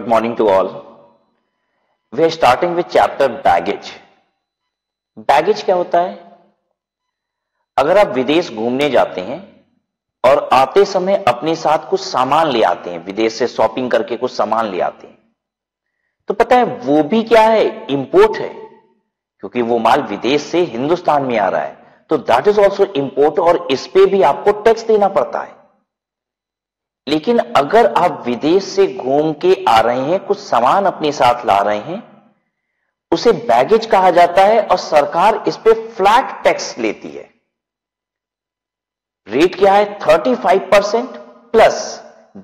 morning to all. We are starting with chapter baggage. Baggage क्या होता है? अगर आप विदेश घूमने जाते हैं और आते समय अपने साथ कुछ सामान ले आते हैं, विदेश से शॉपिंग करके कुछ सामान ले आते हैं, तो पता है वो भी क्या है? इंपोर्ट है, क्योंकि वो माल विदेश से हिंदुस्तान में आ रहा है, तो दैट इज ऑल्सो इंपोर्ट और इस पे भी आपको टैक्स देना पड़ता है। लेकिन अगर आप विदेश से घूम के आ रहे हैं, कुछ सामान अपने साथ ला रहे हैं, उसे बैगेज कहा जाता है और सरकार इस पे फ्लैट टैक्स लेती है। रेट क्या है? 35% प्लस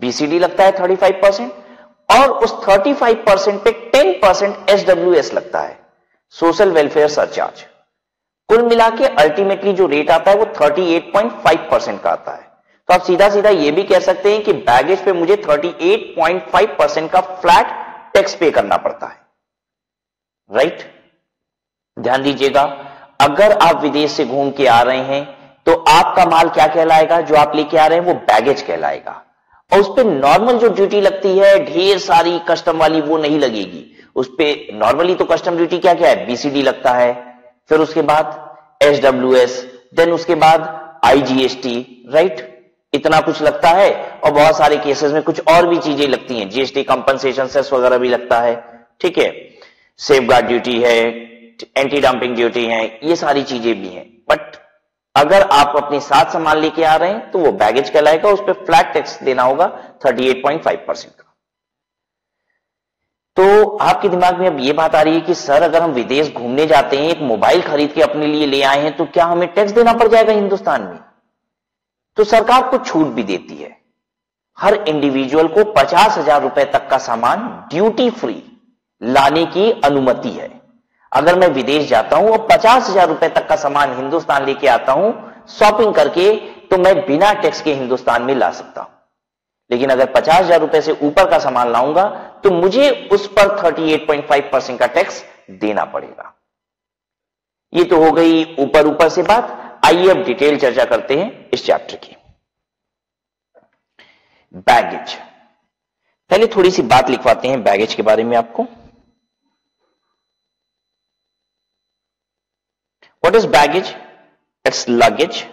बीसीडी लगता है 35% और उस 35% पे 10% एसडब्ल्यूएस लगता है, सोशल वेलफेयर सरचार्ज। कुल मिला के अल्टीमेटली जो रेट आता है वो 38.5% का आता है। तो आप सीधा सीधा ये भी कह सकते हैं कि बैगेज पे मुझे 38.5% का फ्लैट टैक्स पे करना पड़ता है, राइट? ध्यान दीजिएगा, अगर आप विदेश से घूम के आ रहे हैं तो आपका माल क्या कहलाएगा? जो आप लेके आ रहे हैं वो बैगेज कहलाएगा और उस पर नॉर्मल जो ड्यूटी लगती है ढेर सारी कस्टम वाली, वो नहीं लगेगी। उस पर नॉर्मली तो कस्टम ड्यूटी क्या क्या है? बीसीडी लगता है, फिर उसके बाद एसडब्ल्यूएस, देन उसके बाद आईजीएसटी, राइट? इतना कुछ लगता है और बहुत सारे केसेस में कुछ और भी चीजें लगती हैं, जीएसटी कंपनसेशन सेस वगैरह भी लगता है, ठीक है? सेफगार्ड ड्यूटी है, एंटी डंपिंग ड्यूटी है, ये सारी चीजें भी हैं। बट अगर आप अपने साथ सामान लेके आ रहे हैं तो वो बैगेज कहलाएगा, उस पर फ्लैट टैक्स देना होगा 38.5% का। तो आपके दिमाग में अब ये बात आ रही है कि सर अगर हम विदेश घूमने जाते हैं, एक मोबाइल खरीद के अपने लिए ले आए हैं, तो क्या हमें टैक्स देना पड़ जाएगा हिंदुस्तान में? तो सरकार कुछ छूट भी देती है। हर इंडिविजुअल को 50,000 रुपए तक का सामान ड्यूटी फ्री लाने की अनुमति है। अगर मैं विदेश जाता हूं और 50,000 रुपए तक का सामान हिंदुस्तान लेके आता हूं शॉपिंग करके, तो मैं बिना टैक्स के हिंदुस्तान में ला सकता हूं। लेकिन अगर 50,000 रुपए से ऊपर का सामान लाऊंगा तो मुझे उस पर 38.5% का टैक्स देना पड़ेगा। ये तो हो गई ऊपर ऊपर से बात। आइए अब डिटेल चर्चा करते हैं इस चैप्टर की। बैगेज, पहले थोड़ी सी बात लिखवाते हैं बैगेज के बारे में आपको। What is baggage? It's luggage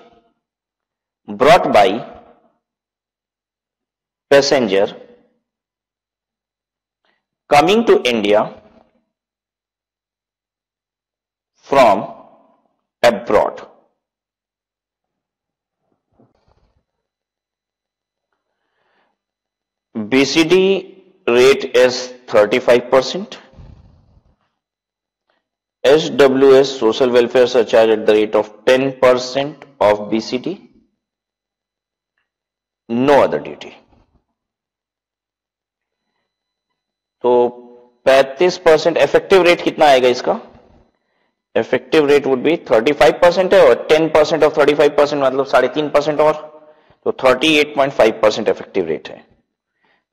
brought by passenger coming to India from abroad. BCD rate is 35%. SWS social welfare surcharge at the rate of 10% of BCD. No other duty. तो 35% effective rate कितना आएगा इसका? Effective rate would be 35% है और 10% of 35% मतलब 3.5% और, तो 38.5% effective rate है।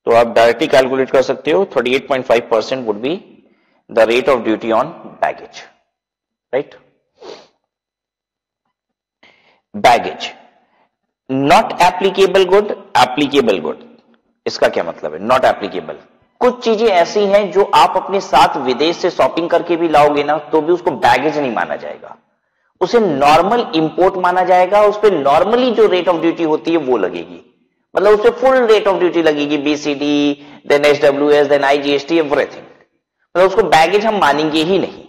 तो आप डायरेक्टली कैलकुलेट कर सकते हो, 38.5% would be the rate of duty on baggage, right? Baggage not applicable good, applicable good, इसका क्या मतलब है? नॉट एप्लीकेबल, कुछ चीजें ऐसी हैं जो आप अपने साथ विदेश से शॉपिंग करके भी लाओगे ना, तो भी उसको बैगेज नहीं माना जाएगा, उसे नॉर्मल इंपोर्ट माना जाएगा। उस पर नॉर्मली जो रेट ऑफ ड्यूटी होती है वो लगेगी, मतलब उस पर फुल रेट ऑफ ड्यूटी लगेगी, BCD, then SWS, then IGST, everything, मतलब उसको बैगेज हम मानेंगे ही नहीं।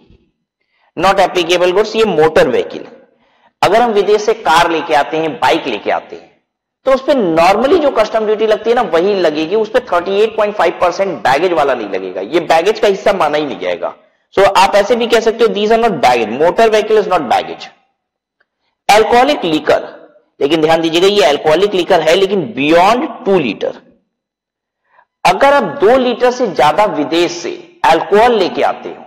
नॉट एप्लीकेबल गुड्स, ये मोटर व्हीकल, अगर हम विदेश से कार लेके आते हैं, बाइक लेके आते हैं, तो उस पर नॉर्मली जो कस्टम ड्यूटी लगती है ना वही लगेगी, उस पर 38.5% बैगेज वाला नहीं लगेगा, ये बैगेज का हिस्सा माना ही नहीं जाएगा। सो आप ऐसे भी कह सकते हो these are not baggage, motor vehicle is not baggage. Alcoholic liquor, लेकिन ध्यान दीजिएगा ये अल्कोहलिक लीकर है लेकिन बियॉन्ड 2 लीटर। अगर आप 2 लीटर से ज्यादा विदेश से अल्कोहल लेके आते हो,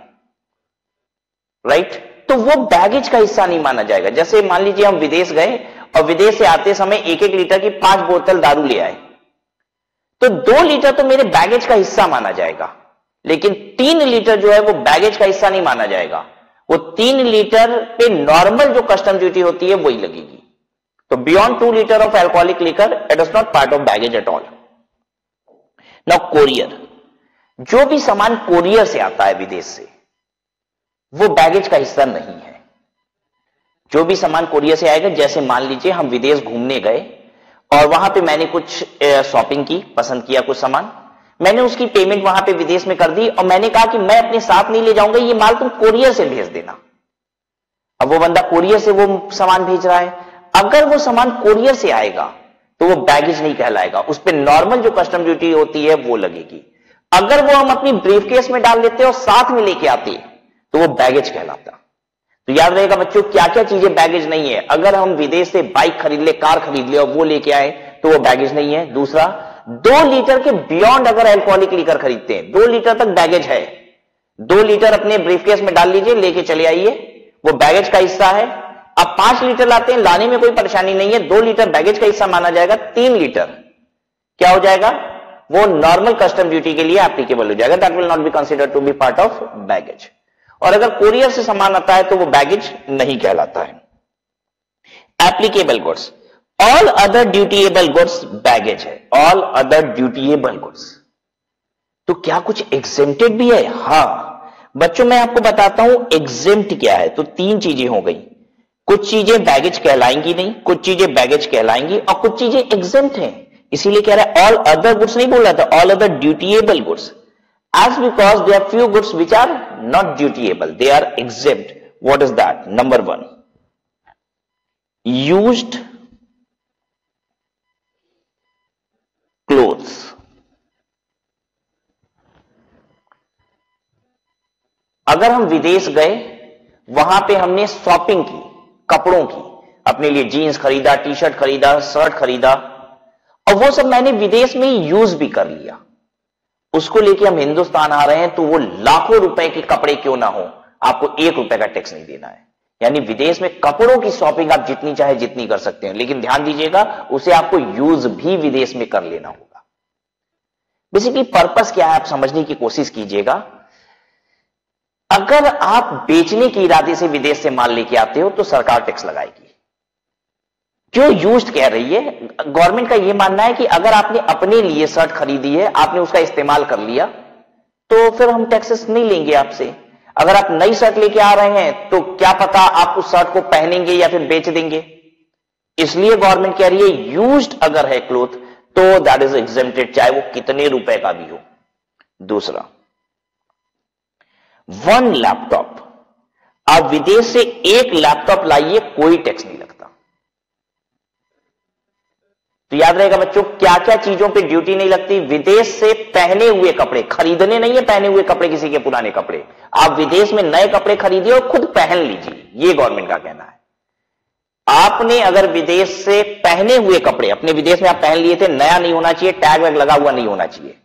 राइट, तो वो बैगेज का हिस्सा नहीं माना जाएगा। जैसे मान लीजिए हम विदेश गए और विदेश से आते समय 1-1 लीटर की 5 बोतल दारू ले आए, तो 2 लीटर तो मेरे बैगेज का हिस्सा माना जाएगा, लेकिन 3 लीटर जो है वो बैगेज का हिस्सा नहीं माना जाएगा। वो 3 लीटर पे नॉर्मल जो कस्टम ड्यूटी होती है वही लगेगी। तो beyond 2 litre of alcoholic liquor, it is not part of baggage at all. Now courier, जो भी सामान कोरियर से आता है विदेश से, वो बैगेज का हिस्सा नहीं है। जो भी सामान कोरियर से आएगा, जैसे मान लीजिए हम विदेश घूमने गए और वहां पे मैंने कुछ शॉपिंग की, पसंद किया कुछ सामान, मैंने उसकी पेमेंट वहां पे विदेश में कर दी और मैंने कहा कि मैं अपने साथ नहीं ले जाऊंगा, ये माल तुम कोरियर से भेज देना। अब वो बंदा कोरियर से वो सामान भेज रहा है, अगर वो सामान कोरियर से आएगा तो वो बैगेज नहीं कहलाएगा, उस पर नॉर्मल जो कस्टम ड्यूटी होती है वो लगेगी। अगर वो हम अपनी ब्रीफकेस में डाल लेते और साथ में लेके आते तो वो बैगेज कहलाता। तो याद रहेगा बच्चों, क्या क्या चीजें बैगेज नहीं है। अगर हम विदेश से बाइक खरीद ले, कार खरीद ले और वो लेके आए तो वो बैगेज नहीं है। दूसरा, 2 लीटर के बियॉन्ड अगर अल्कोहलिक लीकर खरीदते हैं, 2 लीटर तक बैगेज है, 2 लीटर अपने ब्रीफकेस में डाल लीजिए, लेके चले आइए, वो बैगेज का हिस्सा है। अब 5 लीटर लाते हैं, लाने में कोई परेशानी नहीं है, 2 लीटर बैगेज का हिस्सा माना जाएगा, 3 लीटर क्या हो जाएगा, वो नॉर्मल कस्टम ड्यूटी के लिए एप्लीकेबल हो जाएगा, that will not be considered to be part of baggage. और अगर कोरियर से सामान आता है तो वो बैगेज नहीं कहलाता है। Applicable goods, all other dutiable goods baggage है, ऑल अदर ड्यूटीएबल गुड्स। तो क्या कुछ एग्जेम्प्टेड भी है? हां बच्चों, मैं आपको बताता हूं एग्जेम्प्ट क्या है। तो 3 चीजें हो गई, कुछ चीजें बैगेज कहलाएंगी नहीं, कुछ चीजें बैगेज कहलाएंगी और कुछ चीजें एग्जेम्प्ट हैं। इसीलिए कह रहा है ऑल अदर गुड्स नहीं बोल रहा था, all other dutiable goods, as because there are few goods which are not dutiable, they are exempt. What is that? Number 1, used clothes. अगर हम विदेश गए, वहां पे हमने शॉपिंग की, कपड़ों की, अपने लिए जीन्स खरीदा, टी शर्ट खरीदा, शर्ट खरीदा और वो सब मैंने विदेश में यूज भी कर लिया, उसको लेके हम हिंदुस्तान आ रहे हैं तो वो लाखों रुपए के कपड़े क्यों ना हो, आपको 1 रुपए का टैक्स नहीं देना है। यानी विदेश में कपड़ों की शॉपिंग आप जितनी चाहे जितनी कर सकते हैं, लेकिन ध्यान दीजिएगा उसे आपको यूज भी विदेश में कर लेना होगा। बेसिकली पर्पस क्या है आप समझने की कोशिश कीजिएगा। अगर आप बेचने के इरादे से विदेश से माल लेके आते हो तो सरकार टैक्स लगाएगी। क्यों यूज्ड कह रही है? गवर्नमेंट का यह मानना है कि अगर आपने अपने लिए शर्ट खरीदी है, आपने उसका इस्तेमाल कर लिया, तो फिर हम टैक्सेस नहीं लेंगे आपसे। अगर आप नई शर्ट लेके आ रहे हैं तो क्या पता आप उस शर्ट को पहनेंगे या फिर बेच देंगे, इसलिए गवर्नमेंट कह रही है यूज्ड अगर है क्लोथ तो दैट इज एग्जेम्प्टेड, चाहे वो कितने रुपए का भी हो। दूसरा, 1 लैपटॉप, आप विदेश से 1 लैपटॉप लाइए, कोई टैक्स नहीं लगता। तो याद रहेगा बच्चों, क्या क्या चीजों पे ड्यूटी नहीं लगती। विदेश से पहने हुए कपड़े, खरीदने नहीं है पहने हुए कपड़े, किसी के पुराने कपड़े, आप विदेश में नए कपड़े खरीदिए और खुद पहन लीजिए, ये गवर्नमेंट का कहना है। आपने अगर विदेश से पहने हुए कपड़े अपने विदेश में आप पहन लिए थे, नया नहीं होना चाहिए, टैग वैग लगा हुआ नहीं होना चाहिए,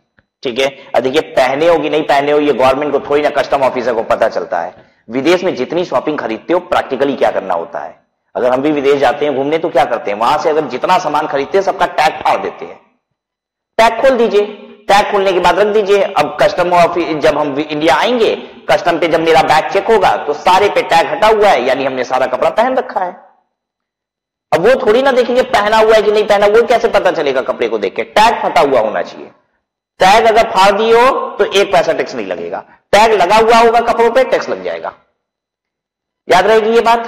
ठीक है। अब देखिए पहने हो कि नहीं पहने हो ये गवर्नमेंट को थोड़ी ना कस्टम ऑफिसर को पता चलता है। विदेश में जितनी शॉपिंग खरीदते हो प्रैक्टिकली क्या करना होता है, अगर हम भी विदेश जाते हैं घूमने तो क्या करते हैं, वहां से अगर जितना सामान खरीदते हैं सबका टैग फाड़ देते हैं। टैग खोल दीजिए, टैग खोलने के बाद रख दीजिए। अब कस्टम ऑफिस जब हम इंडिया आएंगे, कस्टम पे जब मेरा बैग चेक होगा तो सारे पे टैग हटा हुआ है, यानी हमने सारा कपड़ा पहन रखा है। अब वो थोड़ी ना देखेंगे पहना हुआ है कि नहीं पहना, वो कैसे पता चलेगा कपड़े को देख के, टैग फटा हुआ होना चाहिए। टैग अगर फाड़ दिए हो तो 1 पैसा टैक्स नहीं लगेगा, टैग लगा हुआ होगा कपड़ों पे टैक्स लग जाएगा। याद रहेगी ये बात।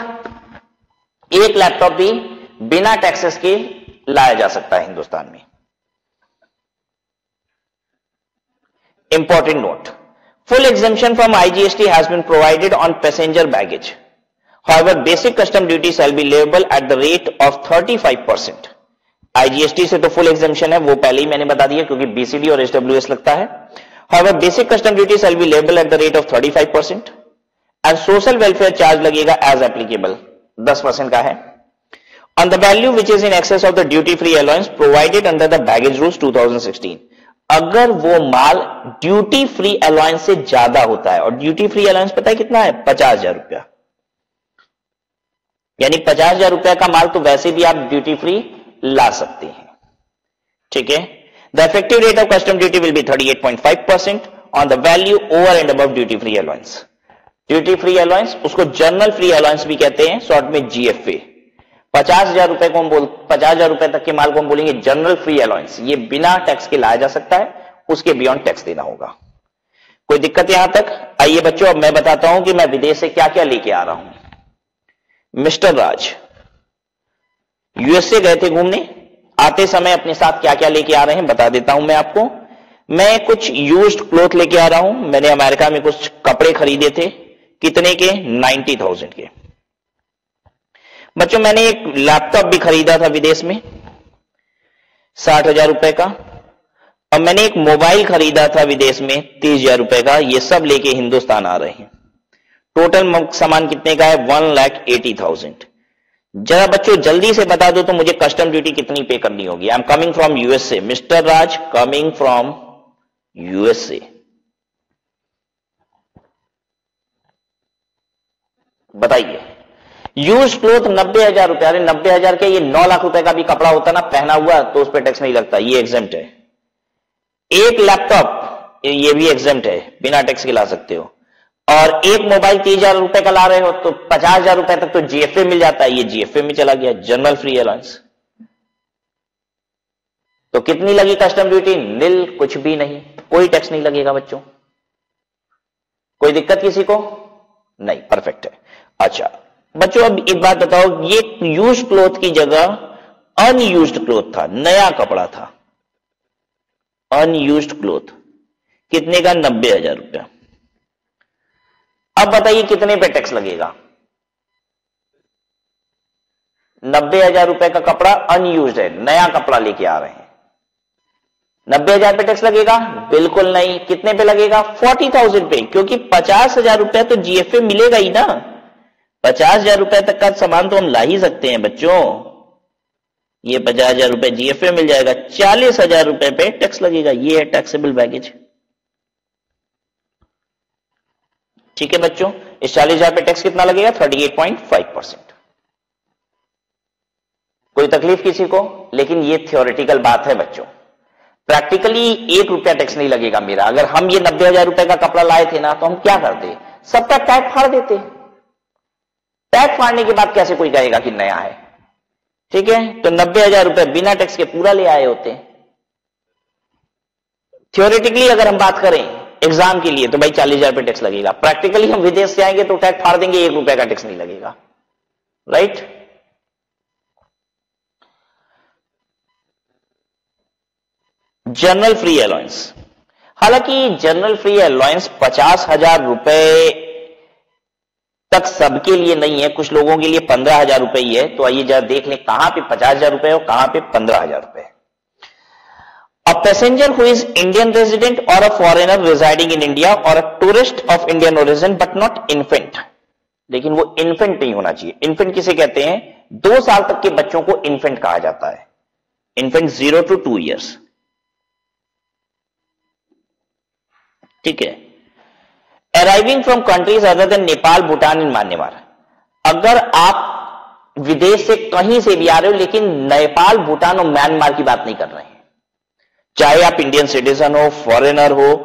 1 लैपटॉप भी बिना टैक्सेस के लाया जा सकता है हिंदुस्तान में। Important note, full exemption from IGST has been provided on passenger baggage, however basic custom duty shall be payable at the rate of 35%। IGST से तो फुल एग्जेम्पशन है, वो पहले ही मैंने बता दिया क्योंकि BCD और SWS लगता है। however basic custom duty shall be payable at the rate of 35% and social welfare charge लगेगा as applicable, 10% का है, on the value which is in excess of the duty free allowance provided under the baggage rules 2016। अगर वो माल duty free allowance से ज्यादा होता है, और ड्यूटी फ्री अलाउंस पता है कितना है, 50,000 रुपया, यानी 50,000 रुपया का माल तो वैसे भी आप ड्यूटी फ्री ला सकते हैं, ठीक है। The effective rate of custom duty will be 38.5% on the value over and above duty free allowance. Duty free allowance उसको जनरल फ्री अलाउंस भी कहते हैं, शॉर्ट में GFA। 50,000 रुपए को हम 50,000 रुपए तक के माल को हम बोलेंगे जनरल फ्री अलाउंस, ये बिना टैक्स के लाया जा सकता है, उसके बियॉन्ड टैक्स देना होगा। कोई दिक्कत यहां तक? आइए बच्चों, अब मैं बताता हूं कि मैं विदेश से क्या क्या लेके आ रहा हूं। मिस्टर राज यूएसए गए थे घूमने, आते समय अपने साथ क्या क्या लेके आ रहे हैं बता देता हूं मैं आपको। मैं कुछ यूज्ड क्लोथ लेके आ रहा हूं। मैंने अमेरिका में कुछ कपड़े खरीदे थे, कितने के? 90,000 के। बच्चों मैंने एक लैपटॉप भी खरीदा था विदेश में 60,000 रुपए का, और मैंने एक मोबाइल खरीदा था विदेश में 30,000 रुपए का। ये सब लेके हिंदुस्तान आ रहे हैं। टोटल सामान कितने का है? 1,80,000। जरा बच्चों जल्दी से बता दो तो मुझे कस्टम ड्यूटी कितनी पे करनी होगी। I am coming from USA, mister Raj coming from USA. बताइए। यूज क्लोथ 90,000 रुपए। अरे 90,000 के, ये 9 लाख रुपए का भी कपड़ा होता ना पहना हुआ तो उस पर टैक्स नहीं लगता, ये एग्जेम्प्ट है। एक लैपटॉप ये भी एग्जेम्प्ट है, बिना टैक्स के ला सकते हो। और एक मोबाइल 30,000 रुपए का ला रहे हो तो 50,000 रुपए तक तो जीएफए मिल जाता है, ये जीएफए में चला गया, जनरल फ्री अलाउंस। तो कितनी लगी कस्टम ड्यूटी? नील, कुछ भी नहीं, कोई टैक्स नहीं लगेगा बच्चों। कोई दिक्कत किसी को? नहीं, परफेक्ट है। अच्छा बच्चों अब एक बात बताओ, ये यूज्ड क्लोथ की जगह अनयूज्ड क्लोथ था, नया कपड़ा था। अनयूज्ड क्लोथ कितने का? 90,000 रुपया। अब बताइए कितने पे टैक्स लगेगा? 90,000 रुपए का कपड़ा अनयूज्ड है, नया कपड़ा लेके आ रहे हैं, 90,000 पे टैक्स लगेगा? बिल्कुल नहीं। कितने पे लगेगा? 40,000 पे, क्योंकि 50,000 रुपया तो जीएफए मिलेगा ही ना। 50,000 रुपए तक का सामान तो हम ला ही सकते हैं बच्चों। ये 50,000 रुपए जीएफए मिल जाएगा, 40,000 रुपए पे टैक्स लगेगा। ये है टैक्सेबल बैगेज। ठीक है बच्चों, इस 40,000 पे टैक्स कितना लगेगा? 38.5%। कोई तकलीफ किसी को? लेकिन ये थ्योरेटिकल बात है बच्चों, प्रैक्टिकली 1 रुपया टैक्स नहीं लगेगा मेरा। अगर हम ये 90,000 रुपए का कपड़ा लाए थे ना तो हम क्या करते? सबका टैग फाड़ देते। टैग फाड़ने के बाद कैसे कोई कहेगा कि नया है? ठीक है, तो 90,000 रुपए बिना टैक्स के पूरा ले आए होते। थ्योरेटिकली अगर हम बात करें एग्जाम के लिए तो भाई 40,000 पे टैक्स लगेगा। प्रैक्टिकली हम विदेश से आएंगे तो टैग फाड़ देंगे, 1 रुपए का टैक्स नहीं लगेगा। राइट? जनरल फ्री अलाउंस, हालांकि जनरल फ्री अलाउंस 50,000 रुपए तक सबके लिए नहीं है, कुछ लोगों के लिए 15,000 रुपए ही है। तो आइए जरा देख लें कहां पे 50,000 रुपए और कहां पे 15,000 रुपए। A passenger who is Indian resident or a foreigner residing in India or a tourist of Indian origin but not infant, लेकिन वो infant नहीं होना चाहिए। infant किसे कहते हैं? 2 साल तक के बच्चों को infant कहा जाता है। infant 0 to 2 years। ठीक है। Arriving from countries other than Nepal, Bhutan and Myanmar, अगर आप विदेश से कहीं से भी आ रहे हो लेकिन नेपाल, भूटान और म्यांमार की बात नहीं कर रहे हैं, चाहे आप इंडियन सिटीजन हो, फॉरेनर हो,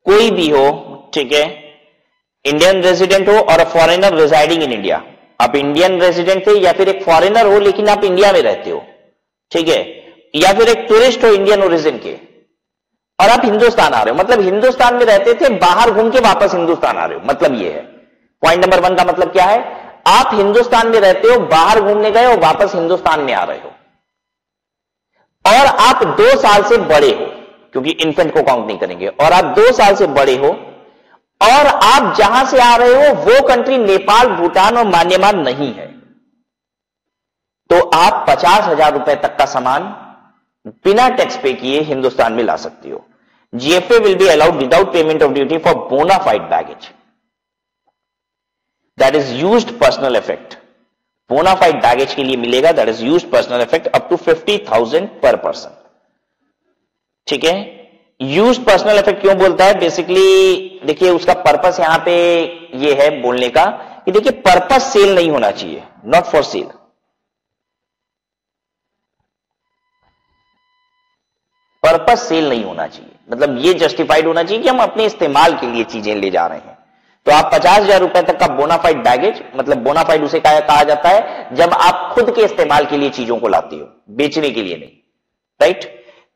कोई भी हो, ठीक है, इंडियन रेजिडेंट हो और फॉरेनर रेजाइडिंग इन इंडिया, आप इंडियन रेजिडेंट थे या फिर एक फॉरेनर हो लेकिन आप इंडिया में रहते हो, ठीक है, या फिर एक टूरिस्ट हो इंडियन ओरिजिन के और आप हिंदुस्तान आ रहे हो, मतलब हिंदुस्तान में रहते थे, बाहर घूम के वापस हिंदुस्तान आ रहे हो, मतलब ये है। पॉइंट नंबर 1 का मतलब क्या है? आप हिंदुस्तान में रहते हो, बाहर घूमने गए और वापस हिंदुस्तान में आ रहे हो, और आप 2 साल से बड़े हो, क्योंकि इन्फेंट को काउंट नहीं करेंगे, और आप 2 साल से बड़े हो और आप जहां से आ रहे हो वो कंट्री नेपाल, भूटान और म्यांमार नहीं है, तो आप 50,000 रुपए तक का सामान बिना टैक्स पे किए हिंदुस्तान में ला सकती हो। GFA will be allowed without payment of duty for bona fide baggage, that is used personal effect. Bona fide baggage के लिए मिलेगा, that is used personal effect up to 50,000 per person. ठीक है, यूज्ड पर्सनल इफेक्ट क्यों बोलता है? बेसिकली देखिए उसका पर्पस यहां पे ये है बोलने का कि देखिए पर्पस सेल नहीं होना चाहिए, not for sale. Purpose sale नहीं होना चाहिए, मतलब ये जस्टिफाइड होना चाहिए कि हम अपने इस्तेमाल के लिए चीजें ले जा रहे हैं। तो आप 50,000 रुपए तक का बोनाफाइड बैगेज, मतलब बोनाफाइड उसे कहा जाता है जब आप खुद के इस्तेमाल के लिए चीजों को लाते हो, बेचने के लिए नहीं। राइट?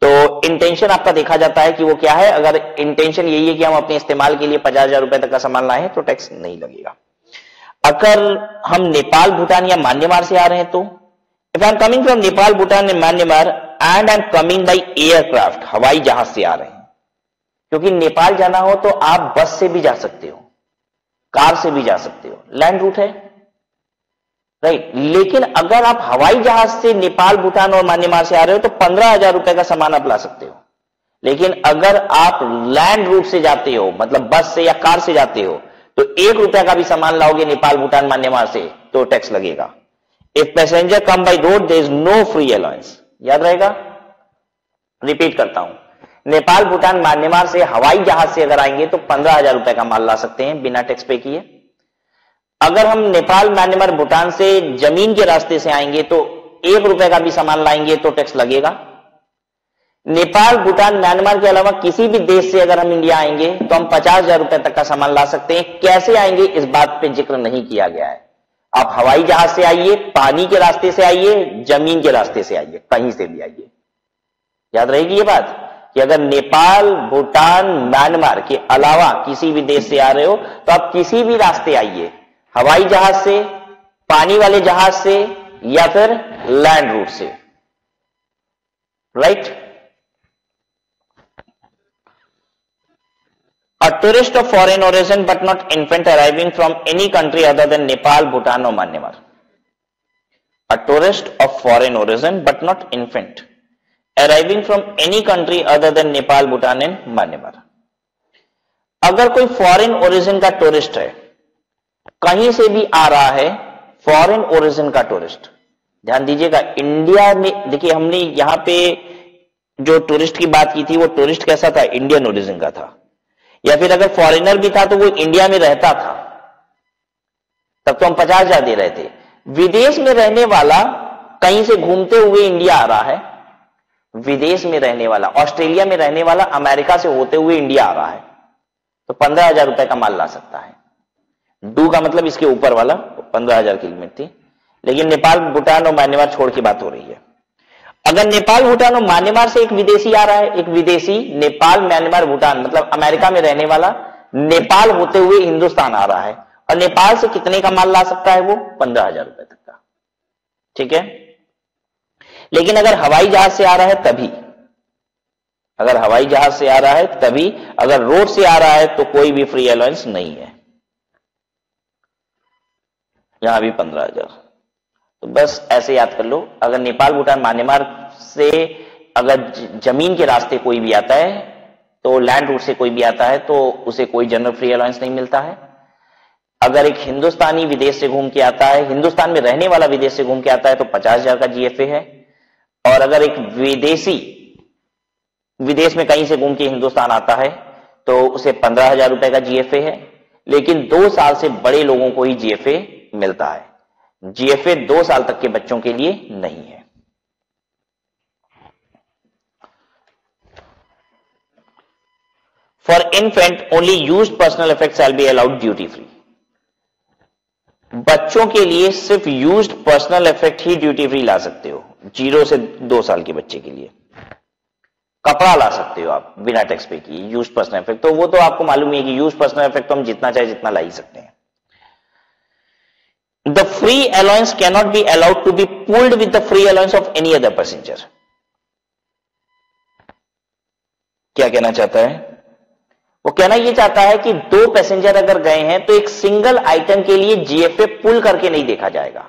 तो इंटेंशन आपका देखा जाता है कि वो क्या है। अगर इंटेंशन यही है कि हम अपने इस्तेमाल के लिए 50,000 रुपए तक का सामान लाए तो टैक्स नहीं लगेगा। अगर हम नेपाल, भूटान या म्यांमार से आ रहे हैं तो if I am coming from Nepal, Bhutan and Myanmar and I am coming by aircraft, हवाई जहाज से आ रहे हैं, क्योंकि नेपाल जाना हो तो आप बस से भी जा सकते हो, कार से भी जा सकते हो, लैंड रूट है, राइट। लेकिन अगर आप हवाई जहाज से नेपाल, भूटान और म्यांमार से आ रहे हो तो 15,000 रुपए का सामान आप ला सकते हो। लेकिन अगर आप लैंड रूट से जाते हो, मतलब बस से या कार से जाते हो, तो 1 रुपया का भी सामान लाओगे नेपाल, भूटान, म्यांमार से तो टैक्स लगेगा। If passenger come by road there is no free allowance. याद रहेगा, रिपीट करता हूं, नेपाल, भूटान, म्यांमार से हवाई जहाज से अगर आएंगे तो 15,000 रुपए का माल ला सकते हैं बिना टैक्स पे किए। अगर हम नेपाल, म्यांमार, भूटान से जमीन के रास्ते से आएंगे तो 1 रुपए का भी सामान लाएंगे तो टैक्स लगेगा। नेपाल, भूटान, म्यांमार के अलावा किसी भी देश से अगर हम इंडिया आएंगे तो हम 50,000 रुपए तक का सामान ला सकते हैं। कैसे आएंगे इस बात पे जिक्र नहीं किया गया है। आप हवाई जहाज से आइए, पानी के रास्ते से आइए, जमीन के रास्ते से आइए, कहीं से भी आइए। याद रहेगी ये बात कि अगर नेपाल, भूटान, म्यांमार के अलावा किसी भी देश से आ रहे हो तो आप किसी भी रास्ते आइए, हवाई जहाज से, पानी वाले जहाज से या फिर लैंड रूट से, right. A tourist of foreign origin but not infant arriving from any country other than Nepal, Bhutan or Myanmar. A tourist of foreign origin but not infant arriving from any country other than Nepal, Bhutan and Myanmar. अगर कोई foreign origin का tourist है, कहीं से भी आ रहा है, foreign origin का टूरिस्ट, ध्यान दीजिएगा, इंडिया में देखिए हमने यहां पे जो टूरिस्ट की बात की थी वो टूरिस्ट कैसा था, इंडियन ओरिजिन का था, या फिर अगर फॉरेनर भी था तो वो इंडिया में रहता था, तब तो हम 50,000 दे रहे थे। विदेश में रहने वाला कहीं से घूमते हुए इंडिया आ रहा है, विदेश में रहने वाला, ऑस्ट्रेलिया में रहने वाला अमेरिका से होते हुए इंडिया आ रहा है, तो 15,000 रुपए का माल ला सकता है। डू का मतलब इसके ऊपर वाला 15,000 की लिमिट थी। लेकिन नेपाल, भूटान और म्यांमार छोड़ की बात हो रही है। अगर नेपाल, भूटान और म्यांमार से एक विदेशी आ रहा है, एक विदेशी नेपाल, म्यांमार, भूटान मतलब अमेरिका में रहने वाला नेपाल होते हुए हिंदुस्तान आ रहा है, और नेपाल से कितने का माल ला सकता है वो 15,000 रुपए तक का, ठीक है। लेकिन अगर हवाई जहाज से आ रहा है तभी, अगर हवाई जहाज से आ रहा है तभी, अगर रोड से आ रहा है तो कोई भी फ्री अलाउंस नहीं है, यहां भी 15,000। तो बस ऐसे याद कर लो, अगर नेपाल, भूटान, म्यांमार से अगर जमीन के रास्ते कोई भी आता है, तो लैंड रूट से कोई भी आता है तो उसे कोई जनरल फ्री अलाउंस नहीं मिलता है। अगर एक हिंदुस्तानी विदेश से घूम के आता है, हिंदुस्तान में रहने वाला विदेश से घूम के आता है तो 50,000 का जीएफए है। और अगर एक विदेशी विदेश में कहीं से घूम के हिंदुस्तान आता है तो उसे 15,000 रुपए का जीएफए है। लेकिन 2 साल से बड़े लोगों को ही जीएफए मिलता है, जीएफए 2 साल तक के बच्चों के लिए नहीं है। For infant only used personal effect shall be allowed duty free. बच्चों के लिए सिर्फ यूज्ड पर्सनल इफेक्ट ही ड्यूटी फ्री ला सकते हो, 0 से 2 साल के बच्चे के लिए। कपड़ा ला सकते हो आप बिना टैक्स पे किए, यूज्ड पर्सनल इफेक्ट, तो वो तो आपको मालूम है कि यूज्ड पर्सनल इफेक्ट तो हम जितना चाहे जितना ला ही सकते हैं। The free allowance cannot be allowed to be pooled with the free allowance of any other passenger. क्या कहना चाहता है वो? कहना यह चाहता है कि 2 पैसेंजर अगर गए हैं तो एक सिंगल आइटम के लिए जीएफए पुल करके नहीं देखा जाएगा।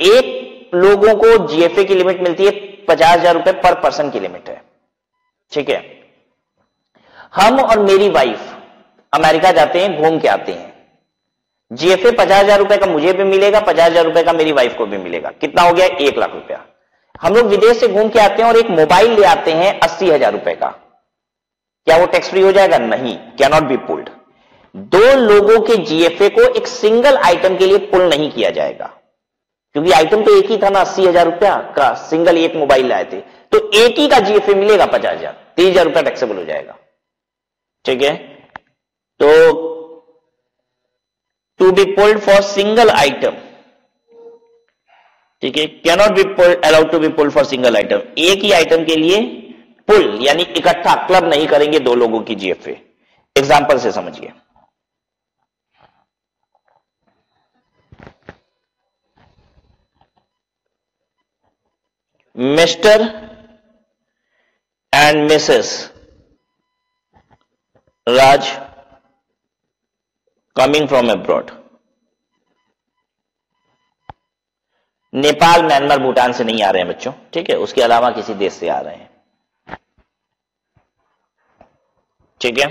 एक लोगों को जीएफए की लिमिट मिलती है 50,000 रुपए पर पर्सन की लिमिट है, ठीक है। हम और मेरी वाइफ अमेरिका जाते हैं, घूम के आते हैं, जीएफए 50,000 रुपए का मुझे भी मिलेगा, 50,000 रुपए का मेरी वाइफ को भी मिलेगा। कितना हो गया? 1 लाख रुपया। हम लोग विदेश से घूम के आते हैं और एक मोबाइल ले आते हैं 80,000 रुपए का, क्या वो टैक्स फ्री हो जाएगा? नहीं, कैन नॉट बी पुल्ड। 2 लोगों के जीएफए को एक सिंगल आइटम के लिए पुल नहीं किया जाएगा, क्योंकि आइटम तो एक ही था ना, 80,000 रुपया का सिंगल एक मोबाइल लाए थे, तो एक ही का जीएफए मिलेगा 50,000, 30,000 रुपया टैक्सेबल हो जाएगा, ठीक है। तो to be pulled for single item ठीक है, cannot be allowed to be pool for single item, एक ही आइटम के लिए पुल यानी इकट्ठा क्लब नहीं करेंगे दो लोगों की जीएफए। एग्जांपल से समझिए, mister and Mrs Raj coming from abroad, Nepal, Myanmar, Bhutan से नहीं आ रहे हैं बच्चों, ठीक है, उसके अलावा किसी देश से आ रहे हैं, ठीक है।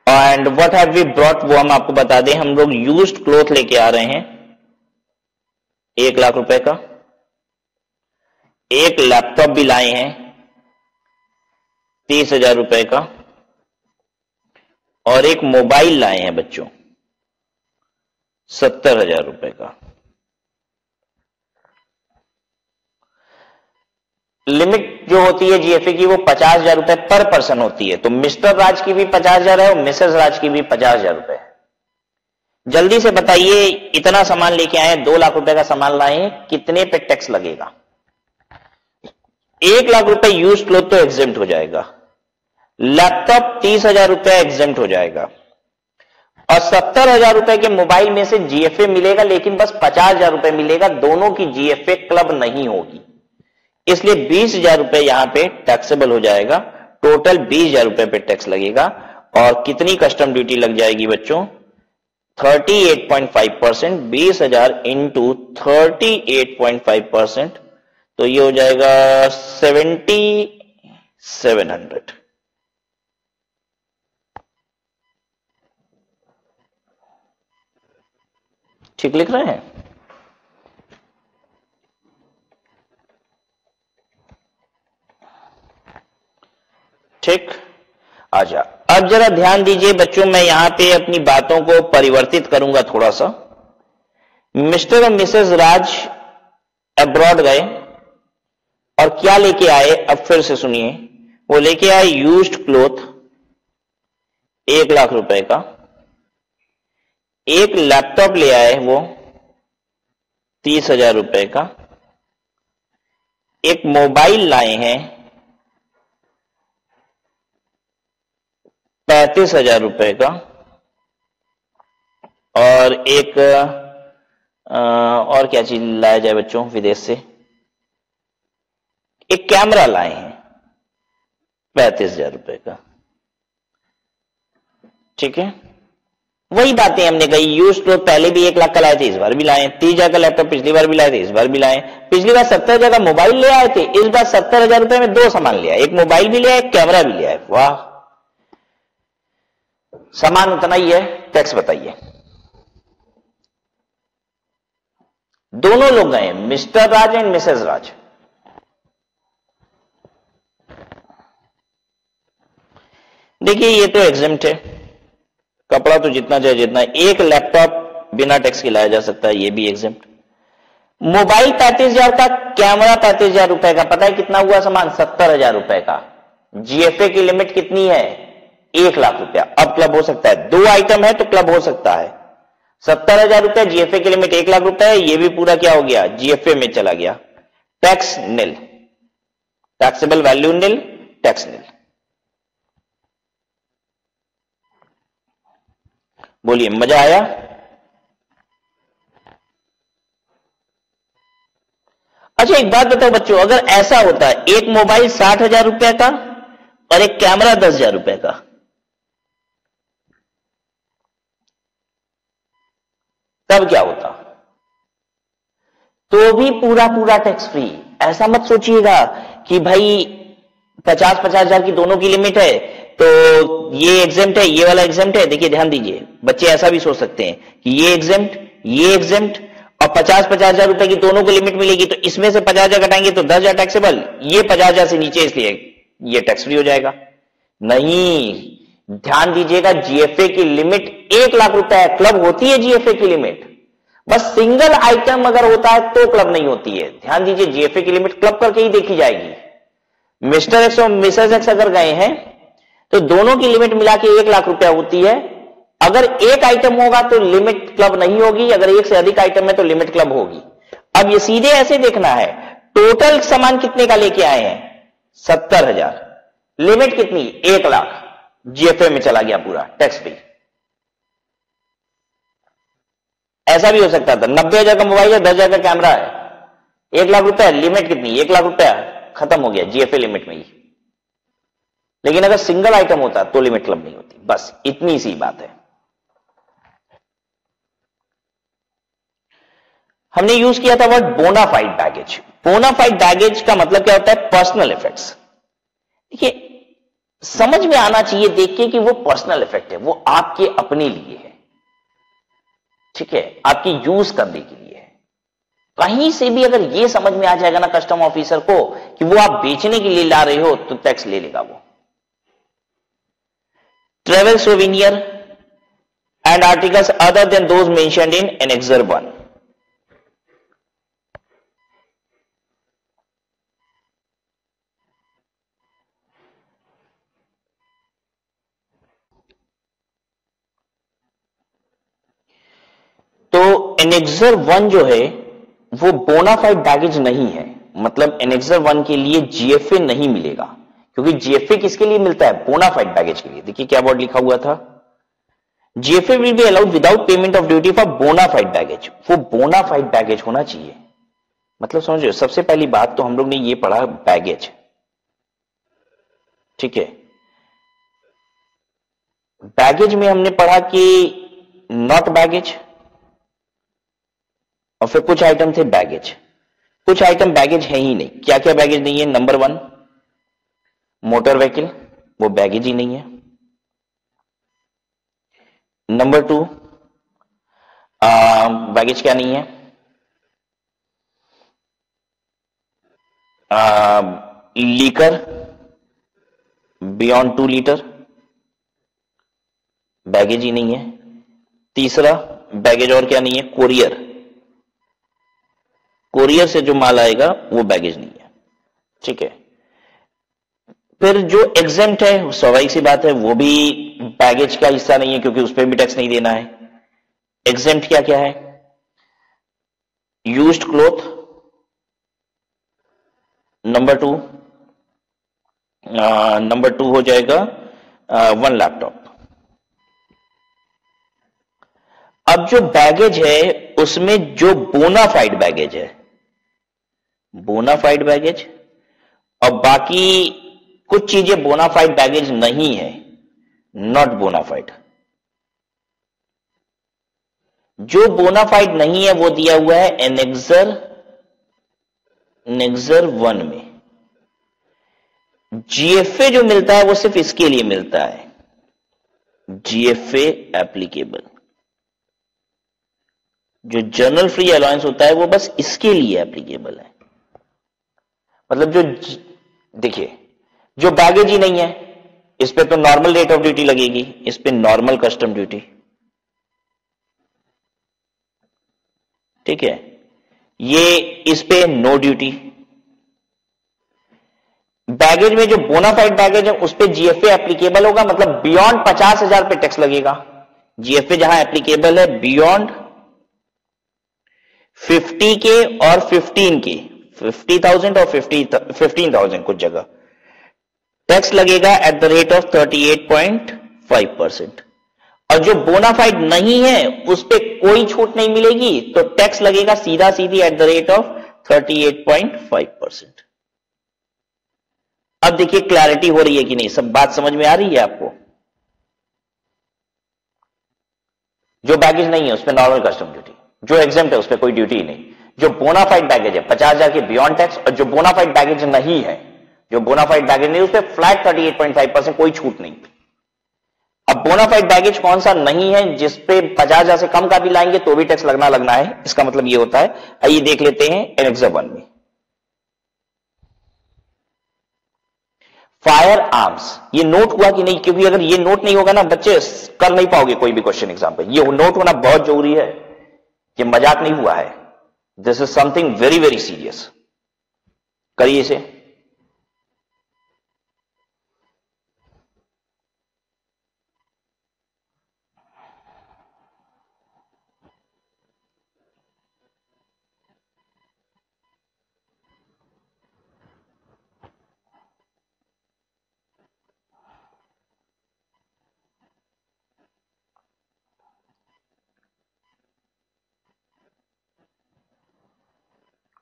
And what have we brought, वो हम आपको बता दें, हम लोग यूज्ड क्लोथ लेके आ रहे हैं 1 लाख रुपए का, एक लैपटॉप भी लाए हैं 30,000 रुपए का, और एक मोबाइल लाए हैं बच्चों 70,000 रुपए का। लिमिट जो होती है जीएफए की वो 50,000 रुपए पर पर्सन होती है, तो मिस्टर राज की भी 50,000 है और मिसेस राज की भी 50,000 रुपए है। जल्दी से बताइए, इतना सामान लेके आए, 2 लाख रुपए का सामान लाए, कितने पे टैक्स लगेगा? 1 लाख रुपए यूज क्लोथ तो एग्जेम्प्ट हो जाएगा, लैपटॉप 30,000 रुपए एग्जेम्प्ट हो जाएगा, और 70,000 रुपए के मोबाइल में से जीएफए मिलेगा, लेकिन बस 50,000 रुपए मिलेगा, दोनों की जीएफए क्लब नहीं होगी, इसलिए 20,000 रुपए यहां पे टैक्सेबल हो जाएगा। टोटल 20,000 रुपए पे टैक्स लगेगा, और कितनी कस्टम ड्यूटी लग जाएगी बच्चों? 38.5%, 20,000 इंटू 38.5%, तो ये हो जाएगा 7,700। ठीक लिख रहे हैं? ठीक, आजा। अब जरा ध्यान दीजिए बच्चों, मैं यहां पे अपनी बातों को परिवर्तित करूंगा थोड़ा सा। मिस्टर और मिसेस राज अब्रॉड गए और क्या लेके आए, अब फिर से सुनिए, वो लेके आए यूज्ड क्लोथ 1 लाख रुपए का, एक लैपटॉप ले आए वो 30,000 रुपए का, एक मोबाइल लाए हैं 35,000 रुपए का, और एक और क्या चीज लाया जाए बच्चों विदेश से, एक कैमरा लाए हैं 35,000 रुपए का। ठीक है, वही बातें हमने कही, यूज क्लोथ पहले भी 1 लाख का लाए थे, इस बार भी लाए, 30,000 का लैपटॉप पिछली बार भी लाए थे, इस बार भी लाए, पिछली बार 70,000 का मोबाइल ले आए थे, इस बार 70,000 रुपए में 2 सामान लिया, एक मोबाइल भी लिया, एक कैमरा भी लिया। वाह, सामान उतना ही है, टैक्स बताइए। दोनों लोग गए, मिस्टर राज एंड मिसेस राज। देखिए ये तो एग्जेम्प्ट है, कपड़ा तो जितना चाहे जितना, एक लैपटॉप बिना टैक्स के लाया जा सकता है, ये भी एग्जेम्प्ट। मोबाइल 35,000 का, कैमरा 35,000 रुपए का, पता है कितना हुआ सामान? 70,000 रुपए का। जीएफए की लिमिट कितनी है? 1 लाख रुपया। अब क्लब हो सकता है, 2 आइटम है तो क्लब हो सकता है। 70,000 रुपए, जीएफए की लिमिट 1 लाख रुपए है, ये भी पूरा क्या हो गया? जीएफए में चला गया। टैक्स निल, टैक्सेबल वैल्यू निल, टैक्स निल। बोलिए, मजा आया? अच्छा एक बात बताओ बच्चों, अगर ऐसा होता है एक मोबाइल 60,000 रुपए का और एक कैमरा 10,000 रुपए का, तब क्या होता? तो भी पूरा पूरा टैक्स फ्री। ऐसा मत सोचिएगा कि भाई 50,000 की दोनों की लिमिट है तो ये एग्जेम्प्ट है, ये वाला एग्जेम्प्ट है। देखिए ध्यान दीजिए, बच्चे ऐसा भी सोच सकते हैं कि ये एग्जेम्प्ट, ये एग्जेम्प्ट, और 50,000 रुपए की दोनों को लिमिट मिलेगी, तो इसमें से 50,000 घटाएंगे तो 10,000 टैक्सेबल, ये 50,000 से नीचे इसलिए ये टैक्स फ्री हो जाएगा। नहीं, ध्यान दीजिएगा, जीएफए की लिमिट 1 लाख रुपए है, क्लब होती है जीएफए की लिमिट। बस सिंगल आइटम अगर होता है तो क्लब नहीं होती है। ध्यान दीजिए, जीएफए की लिमिट क्लब करके ही देखी जाएगी। मिस्टर एक्स और मिसेस एक्स अगर गए हैं तो दोनों की लिमिट मिला के 1 लाख रुपया होती है। अगर एक आइटम होगा तो लिमिट क्लब नहीं होगी, अगर एक से अधिक आइटम है तो लिमिट क्लब होगी। अब ये सीधे ऐसे देखना है, टोटल सामान कितने का लेके आए हैं 70,000, लिमिट कितनी 1,00,000, जीएफए में चला गया पूरा टैक्स फ्री। ऐसा भी हो सकता था 90,000 का मोबाइल है, 10,000 का कैमरा है, 1,00,000 रुपया, लिमिट कितनी 1,00,000 रुपया, खत्म हो गया जीएफए लिमिट में ही। लेकिन अगर सिंगल आइटम होता तो लिमिट क्लब नहीं होती, बस इतनी सी बात है। हमने यूज किया था word bona fide baggage. Bona fide baggage का मतलब क्या होता है, पर्सनल इफेक्ट्स। देखिए समझ में आना चाहिए देख के कि वो पर्सनल इफेक्ट है, वो आपके अपने लिए है, ठीक है, आपकी यूज करने के लिए है। कहीं से भी अगर ये समझ में आ जाएगा ना कस्टम ऑफिसर को कि वो आप बेचने के लिए ला रहे हो तो टैक्स ले लेगा वो। Travel souvenir and articles other than those mentioned in annexure 1। तो एनेक्सर 1 जो है वो बोनाफाइड बैगेज नहीं है, मतलब एनेक्सर 1 के लिए जीएफए नहीं मिलेगा, क्योंकि जीएफए किसके लिए मिलता है, बोनाफाइड बैगेज के लिए। देखिए क्या वर्ड लिखा हुआ था, GFA will be allowed without payment of duty for bona fide baggage. वो बोनाफाइड बैगेज होना चाहिए, मतलब समझो सबसे पहली बात तो हम लोग ने ये पढ़ा बैगेज, ठीक है, बैगेज में हमने पढ़ा कि नॉट बैगेज, और फिर कुछ आइटम थे बैगेज, कुछ आइटम बैगेज है ही नहीं। क्या क्या बैगेज नहीं है, नंबर 1 मोटर व्हीकल, वो बैगेज ही नहीं है। नंबर 2 बैगेज क्या नहीं है, लीकर बियॉन्ड 2 लीटर, बैगेज ही नहीं है। तीसरा बैगेज और क्या नहीं है, कोरियर, कोरियर से जो माल आएगा वो बैगेज नहीं है, ठीक है। फिर जो एग्जेम्प्ट है स्वाभाविक सी बात है वो भी बैगेज का हिस्सा नहीं है, क्योंकि उस पर भी टैक्स नहीं देना है। एग्जेम्प्ट क्या क्या है, यूज्ड क्लोथ, नंबर टू हो जाएगा 1 लैपटॉप। अब जो बैगेज है उसमें जो बोनाफाइड बैगेज है, बोनाफाइड बैगेज, और बाकी कुछ चीजें बोनाफाइड बैगेज नहीं है, नॉट बोनाफाइड। जो बोनाफाइड नहीं है वो दिया हुआ है एनेक्सर 1 में। जीएफए जो मिलता है वो सिर्फ इसके लिए मिलता है, जीएफए एप्लीकेबल। जो जनरल फ्री अलाउंस होता है वो बस इसके लिए एप्लीकेबल है। मतलब जो देखिए जो बैगेज ही नहीं है इस पे तो नॉर्मल रेट ऑफ ड्यूटी लगेगी, इस पे नॉर्मल कस्टम ड्यूटी, ठीक है। ये इस पे नो ड्यूटी। बैगेज में जो बोनाफाइड बैगेज है उस पे जीएफए एप्लीकेबल होगा, मतलब बियॉन्ड 50,000 पे टैक्स लगेगा। जीएफए जहां एप्लीकेबल है बियॉन्ड 50 के और 15 के, 50,000 और 15,000 कुछ जगह टैक्स लगेगा एट द रेट ऑफ 38.5%। और जो बोनाफाइड नहीं है उस पे कोई छूट नहीं मिलेगी, तो टैक्स लगेगा सीधा सीधी एट द रेट ऑफ 38.5%। अब देखिए क्लैरिटी हो रही है कि नहीं, सब बात समझ में आ रही है आपको। जो बैगेज नहीं है उस पर नॉर्मल कस्टम ड्यूटी, जो एग्जेम्प्ट है उस पर कोई ड्यूटी ही नहीं। जो बोनाफाइड बैगेज है 50,000 के बियॉन्ड टैक्स, और जो बोनाफाइड बैगेज नहीं है, जो बोनाफाइड बैगेज नहीं उस पर फ्लैट 38.5%, कोई छूट नहीं। अब बोनाफाइड बैगेज कौन सा नहीं है, जिसपे 50,000 से कम का भी लाएंगे तो भी टैक्स लगना है, इसका मतलब ये होता है। आइए देख लेते हैं एनेक्सर 1 में फायर आर्म्स। ये नोट हुआ कि नहीं, क्योंकि अगर ये नोट नहीं होगा ना बच्चे कर नहीं पाओगे कोई भी क्वेश्चन एग्जाम पे। ये नोट होना बहुत जरूरी है, ये मजाक नहीं हुआ है, this is something very very serious. करिए इसे।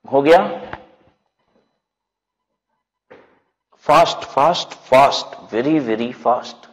हो गया। Fast fast fast, very very fast.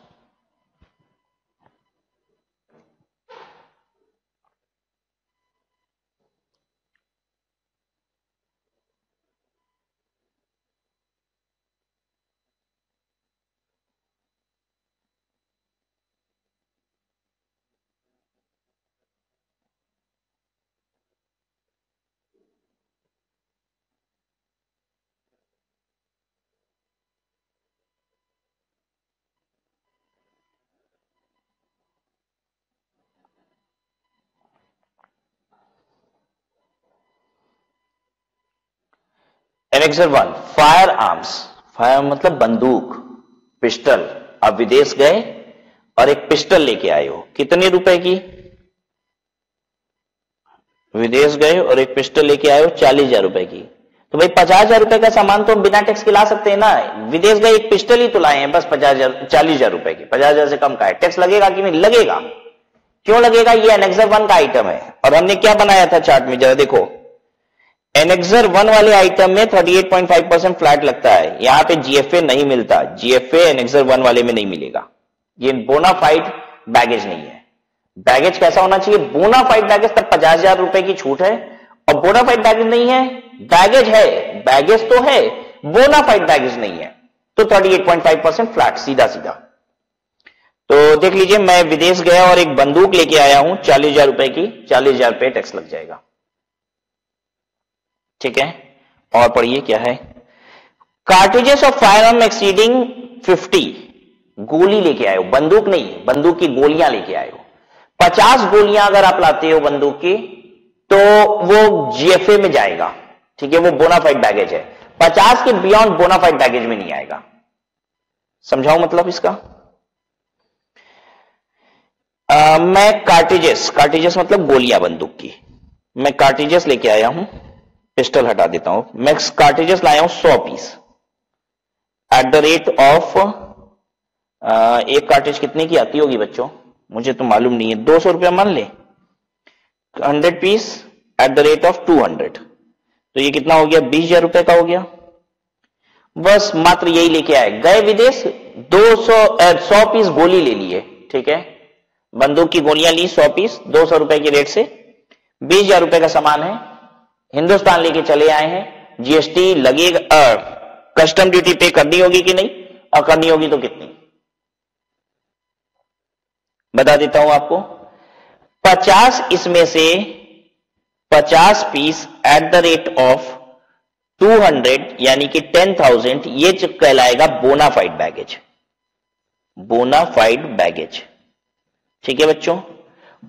Annexure 1, fire arms. Fire मतलब बंदूक, पिस्टल। आप विदेश गए और एक पिस्टल लेके आए हो, कितने रुपए की? विदेश गए और एक पिस्टल लेके आए हो 40,000 रुपए की। तो भाई 50,000 रुपए का सामान तो बिना टैक्स के ला सकते हैं ना। विदेश गए एक पिस्टल ही तो लाए हैं बस 40,000 रुपए की। 50,000 से कम का है, टैक्स लगेगा कि नहीं? लगेगा। क्यों लगेगा? ये एनेक्सर 1 का आइटम है। और हमने क्या बनाया था चार्ट में, जरा देखो। एनेक्सर 1 वाले आइटम में 38.5% फ्लैट लगता है। यहां पे जीएफए नहीं मिलता। जीएफए एनेक्सर 1 वाले में नहीं मिलेगा। ये बोनाफाइड बैगेज नहीं है। बैगेज कैसा होना चाहिए? बोनाफाइड बैगेज, तब 50,000 रुपए की छूट है। और बोनाफाइड बैगेज नहीं है, बैगेज है, बैगेज तो है, बोनाफाइड बैगेज नहीं है, तो 38.5% फ्लैट, सीधा सीधा। तो देख लीजिए, मैं विदेश गया और एक बंदूक लेके आया हूं 40,000 रुपए की, 40,000 रुपए टैक्स लग जाएगा। ठीक है, और पढ़िए क्या है। Cartridges of fire arm exceeding 50, गोली लेके आए हो, बंदूक नहीं, बंदूक की गोलियां लेके आए हो। 50 गोलियां अगर आप लाते हो बंदूक की, तो वो जीएफए में जाएगा। ठीक है, वो बोनाफाइड बैगेज है। 50 के बियॉन्ड बोनाफाइड बैगेज में नहीं आएगा। समझाओ मतलब इसका? मैं कार्ट्रिजेस मतलब गोलियां बंदूक की, मैं कार्ट्रिजेस लेके आया हूं। पिस्टल हटा देता हूं। मैं कार्ट्रिजेस लाया हूं 100 piece at the rate of, एक कार्ट्रिज कितने की आती होगी बच्चों? मुझे तो मालूम नहीं है। 200 रुपया मान ले। 100 piece at the rate of 200, तो ये कितना हो गया? 20,000 रुपए का हो गया। बस मात्र यही लेके आए। गए विदेश, 100 पीस गोली ले लिए। ठीक है, बंदूक की गोलियां ली 100 पीस, 200 रुपए के रेट से, 20,000 रुपए का सामान है। हिंदुस्तान लेके चले आए हैं। जीएसटी लगेगा, कस्टम ड्यूटी पे करनी होगी कि नहीं? और करनी होगी तो कितनी? बता देता हूं आपको। 50 इसमें से 50 piece at the rate of 200 यानी कि 10,000, ये कहलाएगा बोनाफाइड बैगेज। Bona fide baggage. ठीक है बच्चों।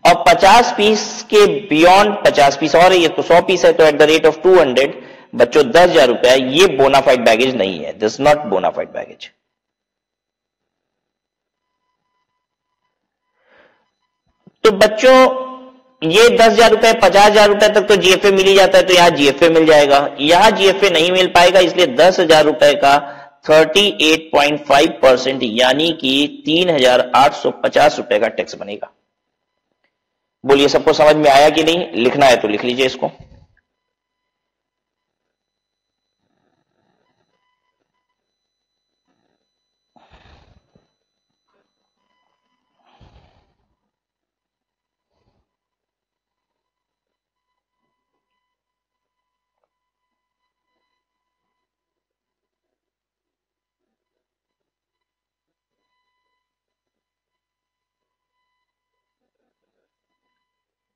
और 50 पीस के बियॉन्ड 50 पीस और ये तो 100 पीस है, तो एट द रेट ऑफ 200 बच्चों 10,000 रुपया, ये बोनाफाइड बैगेज नहीं है। This not bona fide baggage. तो बच्चों ये 10,000 रुपए 50,000 रुपए तक तो जीएफए मिल ही जाता है, तो यहां जीएफए मिल जाएगा। यहां जीएफए नहीं मिल पाएगा, इसलिए 10,000 रुपए का 38.5% यानी कि 3,850 रुपए का टैक्स बनेगा। बोलिए सबको समझ में आया कि नहीं? लिखना है तो लिख लीजिए इसको।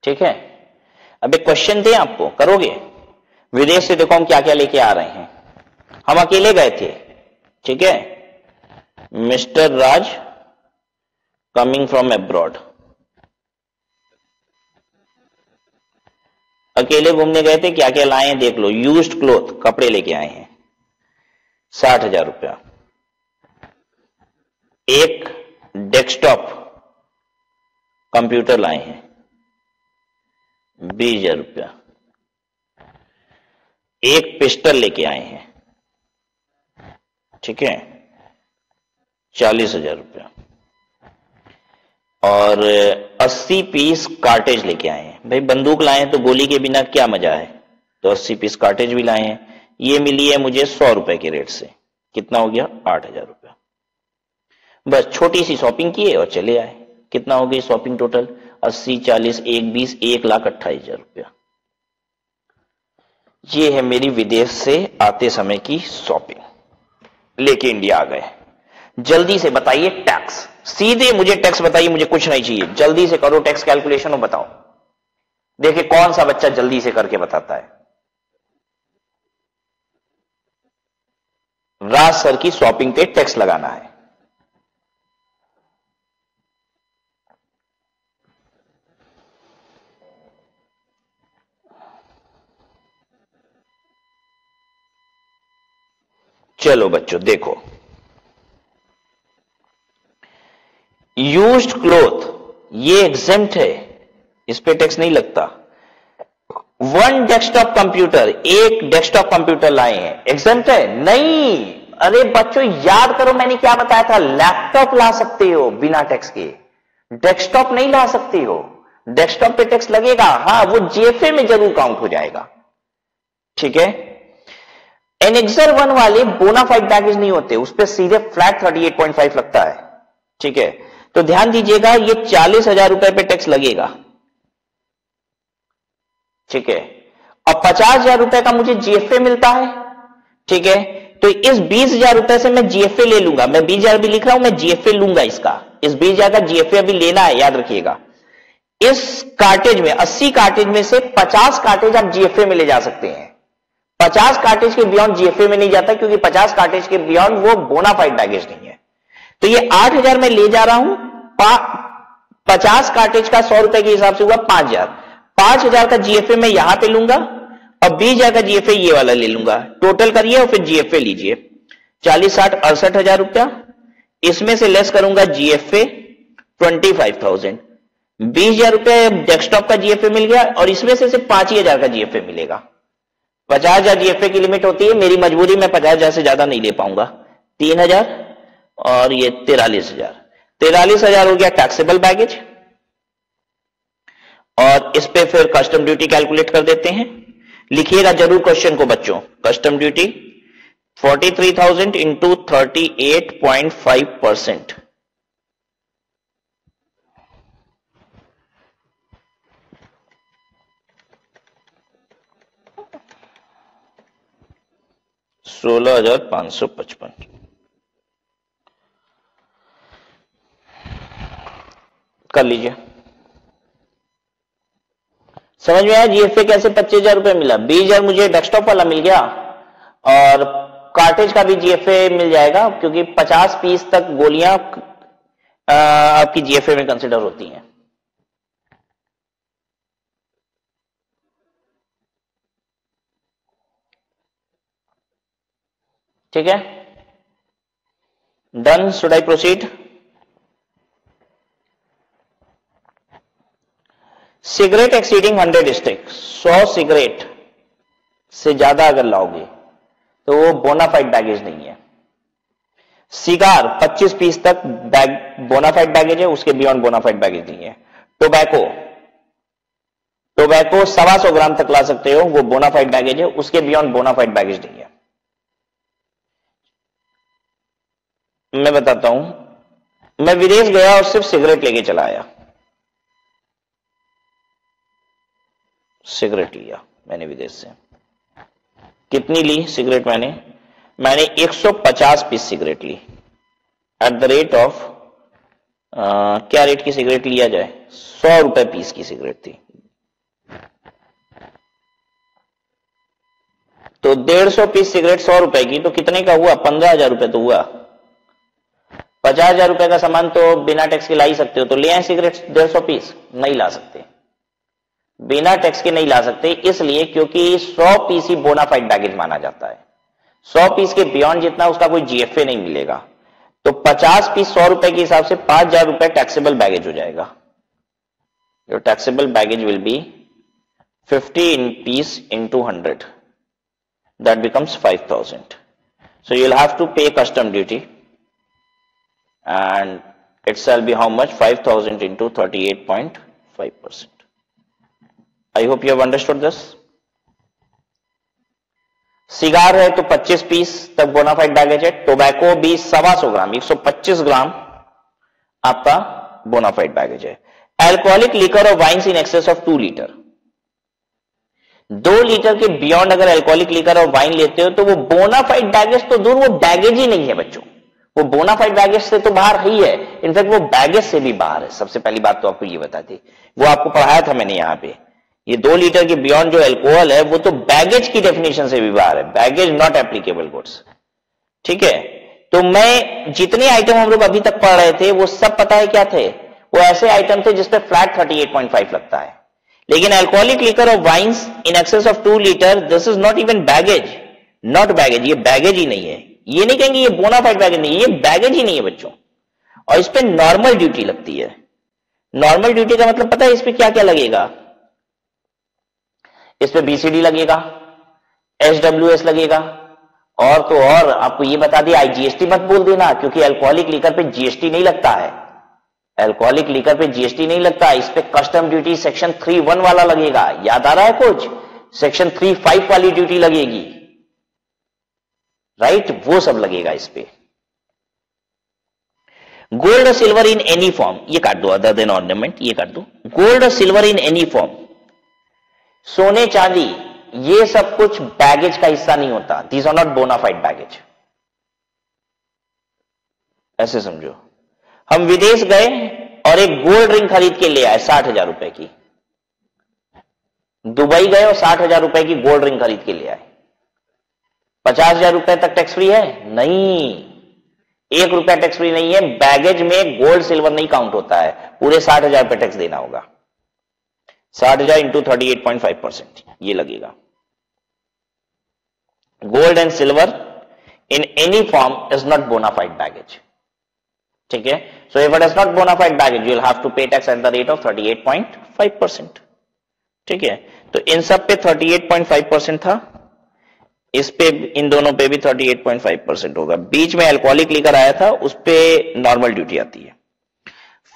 ठीक है, अब एक क्वेश्चन दे आपको, करोगे? विदेश से देखो हम क्या क्या लेके आ रहे हैं। हम अकेले गए थे। ठीक है, mister Raj coming from abroad, अकेले घूमने गए थे। क्या क्या लाए हैं देख लो। यूज्ड क्लोथ, कपड़े लेके आए हैं 60,000 रुपया। एक डेस्कटॉप कंप्यूटर लाए हैं 20,000 रुपया। एक पिस्टल लेके आए हैं, ठीक है, 40,000 रुपया। और 80 पीस कार्टेज लेके आए हैं। भाई बंदूक लाए हैं तो गोली के बिना क्या मजा है? तो 80 पीस कार्टेज भी लाए हैं। ये मिली है मुझे 100 रुपए के रेट से, कितना हो गया 8,000 रुपया। बस छोटी सी शॉपिंग किए और चले आए। कितना हो गई शॉपिंग टोटल? 80, 40, 1, 20, 1,28,000 रुपया। ये है मेरी विदेश से आते समय की शॉपिंग। लेके इंडिया आ गए। जल्दी से बताइए टैक्स, सीधे मुझे टैक्स बताइए, मुझे कुछ नहीं चाहिए, जल्दी से करो टैक्स कैलकुलेशन और बताओ। देखिए कौन सा बच्चा जल्दी से करके बताता है। राज सर की शॉपिंग पे टैक्स लगाना है। चलो बच्चों देखो, यूज्ड क्लोथ ये एग्जेम्प्ट है, इस पे टैक्स नहीं लगता। वन डेस्कटॉप कंप्यूटर, एक डेस्कटॉप कंप्यूटर लाए हैं, एग्जेम्प्ट है? नहीं। अरे बच्चों याद करो मैंने क्या बताया था, लैपटॉप ला सकते हो बिना टैक्स के, डेस्कटॉप नहीं ला सकते हो। डेस्कटॉप पे टैक्स लगेगा, हाँ वो जेएफए में जरूर काउंट हो जाएगा, ठीक है। एनेक्सर 1 वाले बोनाफाइड बैगेज नहीं होते, उस पर सीधे फ्लैट 38.5 लगता है, ठीक है। तो ध्यान दीजिएगा ये 40,000 रुपए पे टैक्स लगेगा, ठीक है। और 50,000 रुपए का मुझे जीएफए मिलता है, ठीक है। तो इस 20,000 रुपए से मैं जीएफए ले लूंगा, मैं 20,000 भी लिख रहा हूं, मैं जीएफए लूंगा इसका, इस 20,000 का जीएफए अभी लेना है, याद रखिएगा। इस कार्टेज में 80 कार्टेज में से 50 कार्टेज आप जीएफए में ले जा सकते हैं। 50 कार्टेज के बियॉन्ड जीएफए में नहीं जाता, क्योंकि 50 कार्टेज के बियॉन्ड वो बोनाफाइड बैगेज नहीं है। तो ये 8,000 में ले जा रहा हूं, 50 कार्टेज का 100 रुपए के हिसाब से हुआ 5,000। 5,000 का जीएफए मैं यहां पे लूंगा और 20,000 का जीएफए ये वाला ले लूंगा, टोटल करिए और फिर जीएफए लीजिए। 40, 60, 68,000 रुपया, इसमें से लेस करूंगा जीएफए 25,000। 20,000 रुपया डेस्कटॉप का जीएफए मिल गया और इसमें से सिर्फ 5,000 का जीएफए मिलेगा। 50,000 जीएफए की लिमिट होती है, मेरी मजबूरी में 50,000 से ज्यादा नहीं ले पाऊंगा। 3,000 और ये 43,000, 43,000 हो गया टैक्सेबल बैगेज। और इस पे फिर कस्टम ड्यूटी कैलकुलेट कर देते हैं, लिखिएगा जरूर क्वेश्चन को बच्चों। Custom duty 43,000 into 38.5%, $16,555। कर लीजिए। समझ में आया जीएफए कैसे 25,000 रुपए मिला? 20,000 मुझे डेस्कटॉप वाला मिल गया और कार्टेज का भी जीएफए मिल जाएगा, क्योंकि 50 पीस तक गोलियां आपकी जीएफए में कंसिडर होती हैं। ठीक है, done. Should I proceed? Cigarette exceeding 100 stick, 100 cigarette से ज्यादा अगर लाओगे तो वो बोनाफाइड बैगेज नहीं है। सिगार 25 पीस तक बोनाफाइड बैगेज है, उसके बियॉन्ड बोनाफाइड बैगेज नहीं है। टोबैको 125 ग्राम तक ला सकते हो, वो बोनाफाइड बैगेज है, उसके बियॉन्ड बोनाफाइड बैगेज नहीं है। मैं बताता हूं, मैं विदेश गया और सिर्फ सिगरेट लेके चला आया, सिगरेट लिया मैंने विदेश से। कितनी ली सिगरेट? मैंने 150 पीस सिगरेट ली एट द रेट ऑफ क्या रेट की सिगरेट लिया जाए, 100 रुपए पीस की सिगरेट थी। तो 150 पीस सिगरेट 100 रुपए की, तो कितने का हुआ? 15,000 रुपए तो हुआ। 50,000 रुपए का सामान तो बिना टैक्स के ला ही सकते हो, तो ले आए सिगरेट 150 पीस? नहीं ला सकते, बिना टैक्स के नहीं ला सकते, इसलिए क्योंकि 100 पीस ही बोनाफाइड बैगेज माना जाता है। 100 पीस के बियॉन्ड जितना उसका कोई जीएफए नहीं मिलेगा। तो 50 पीस 100 रुपए के हिसाब से 5,000 रुपए टैक्सेबल बैगेज हो जाएगा। Your taxable baggage will be 50 in piece into 100, that becomes 5,000. So you'll have to pay custom duty, and it shall be how much? 5,000 into 38.5%. I hope you have understood this. Cigar है तो 25 piece तक bonafide baggage है, tobacco भी 125 ग्राम 125 gram आपका bona fide baggage है। Alcoholic liquor और wines in excess of 2 litre, 2 litre के beyond अगर अल्कोहलिक लिकर और वाइन लेते हो तो वो बोनाफाइड बैगेज तो दूर, वो बैगेज ही नहीं है बच्चों, वो बोनाफाइड बैगेज से तो बाहर ही है, इनफैक्ट वो बैगेज से भी बाहर है। सबसे पहली बात तो आपको ये बता दी, वो आपको पढ़ाया था मैंने यहां पे, ये 2 लीटर के बियॉन्ड जो अल्कोहल है वो तो बैगेज की डेफिनेशन से भी बाहर है, बैगेज नॉट एप्लीकेबल गुड्स। ठीक है, तो मैं जितने आइटम हम लोग अभी तक पढ़ रहे थे वो सब पता है क्या थे, वो ऐसे आइटम थे जिसपे फ्लैट 38.5 लगता है। लेकिन अल्कोहलिक लिकर और wines in excess of 2 litre, this is not even baggage, not baggage, ये बैगेज ही नहीं है। ये नहीं कहेंगे ये बोनाफाइड बैगेज नहीं, ये बैगेज ही नहीं है बच्चों। और इस पे नॉर्मल ड्यूटी लगती है। नॉर्मल ड्यूटी का मतलब पता है इस पे क्या क्या लगेगा? इस पे बीसीडी लगेगा, एसडब्ल्यूएस लगेगा, और तो और आपको ये बता दिया आईजीएसटी मत बोल देना, क्योंकि अल्कोहलिक लिकर पे जीएसटी नहीं लगता है, अल्कोहलिक लिकर पे जीएसटी नहीं लगता, इस पे कस्टम ड्यूटी सेक्शन 3(1) वाला लगेगा। याद आ रहा है कुछ? सेक्शन 3(5) वाली ड्यूटी लगेगी, राइट, वो सब लगेगा इस पे। गोल्ड और सिल्वर इन एनी फॉर्म, ये काट दो, अदर देन ऑर्नामेंट, ये काट दो। गोल्ड और सिल्वर इन एनी फॉर्म, सोने चांदी, ये सब कुछ बैगेज का हिस्सा नहीं होता, these are not bona fide baggage. ऐसे समझो, हम विदेश गए और एक गोल्ड रिंग खरीद के ले आए 60,000 रुपए की, दुबई गए और 60,000 रुपए की गोल्ड रिंग खरीद के ले आए, 50,000 रुपए तक टैक्स फ्री है? नहीं, 1 रुपया टैक्स फ्री नहीं है। बैगेज में गोल्ड सिल्वर नहीं काउंट होता है, पूरे 60,000 रुपए टैक्स देना होगा। 60,000 इंटू 38.5% ये लगेगा। Gold and silver in any form is not bona fide baggage. ठीक है, so if it is not bona fide baggage you will have to pay tax at the rate of 38.5%। ठीक है, तो इन सब पे 38.5% था, इस पे इन दोनों पे भी 38.5% होगा। बीच में अल्कोहलिक लेकर आया था, उस पे नॉर्मल ड्यूटी आती है।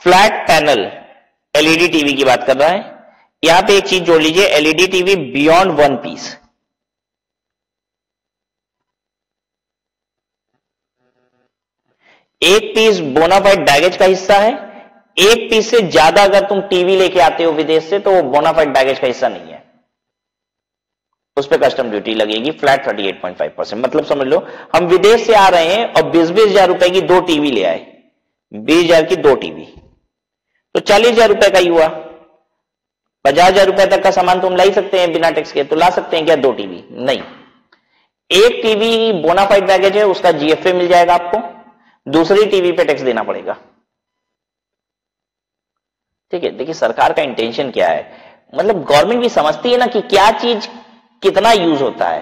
फ्लैट पैनल एलईडी टीवी की बात कर रहा है। यहां पे एक चीज जोड़ लीजिए, एलईडी टीवी बियॉन्ड 1 पीस, एक पीस बोनाफाइड बैगेज का हिस्सा है, एक पीस से ज्यादा अगर तुम टीवी लेके आते हो विदेश से तो वो बोनाफाइड बैगेज का हिस्सा नहीं है, उस पर कस्टम ड्यूटी लगेगी फ्लैट 38.5%। मतलब समझ लो हम विदेश से आ रहे हैं और 20-20 हजार रुपए की 2 टीवी ले आए, 20,000 की 2 टीवी, तो 40,000 रुपए का ही हुआ। 50,000 रुपए तक का सामान तुम ला ही सकते हैं बिना टैक्स के, तो ला सकते हैं क्या 2 टीवी? नहीं, एक टीवी बोनाफाइड बैगेज है, उसका जीएफए मिल जाएगा आपको, दूसरी टीवी पे टैक्स देना पड़ेगा। ठीक है, देखिए सरकार का इंटेंशन क्या है, मतलब गवर्नमेंट भी समझती है ना कि क्या चीज कितना यूज होता है।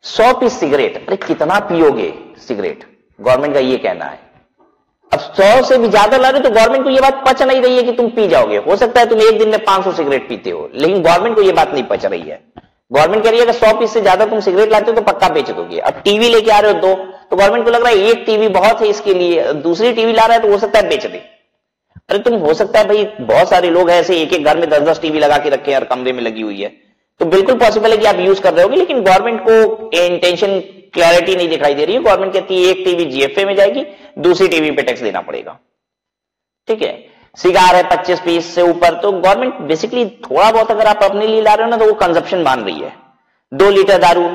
100 पीस सिगरेट, अरे कितना पियोगे सिगरेट, गवर्नमेंट का ये कहना है। अब 100 से भी ज्यादा ला रहे तो गवर्नमेंट को ये बात पच नहीं रही है कि तुम पी जाओगे। हो सकता है तुम एक दिन में 500 सिगरेट पीते हो, लेकिन गवर्नमेंट को ये बात नहीं पच रही है। गवर्नमेंट कह रही है कि 100 पीस से ज्यादा तुम सिगरेट लाते हो तो पक्का बेच दोगे। अब टीवी लेके आ रहे हो 2, तो गवर्नमेंट को लग रहा है एक टीवी बहुत है इसके लिए, दूसरी टीवी ला रहा है तो हो सकता है बेच दे। अरे तुम, हो सकता है भाई बहुत सारे लोग ऐसे एक एक घर में 10-10 टीवी लगा के रखे हैं, हर कमरे में लगी हुई है, तो बिल्कुल पॉसिबल है कि आप यूज कर रहे होगे, लेकिन गवर्नमेंट को इंटेंशन क्लैरिटी नहीं दिखाई दे रही है। गवर्नमेंट कहती है एक टीवी जीएफए में जाएगी, दूसरी टीवी पे टैक्स देना पड़ेगा। ठीक है, सिगार है 25 पीस से ऊपर, तो गवर्नमेंट बेसिकली थोड़ा बहुत अगर आप अपने लिए ला रहे हो ना तो वो कंजप्शन मान रही है। 2 लीटर दारू,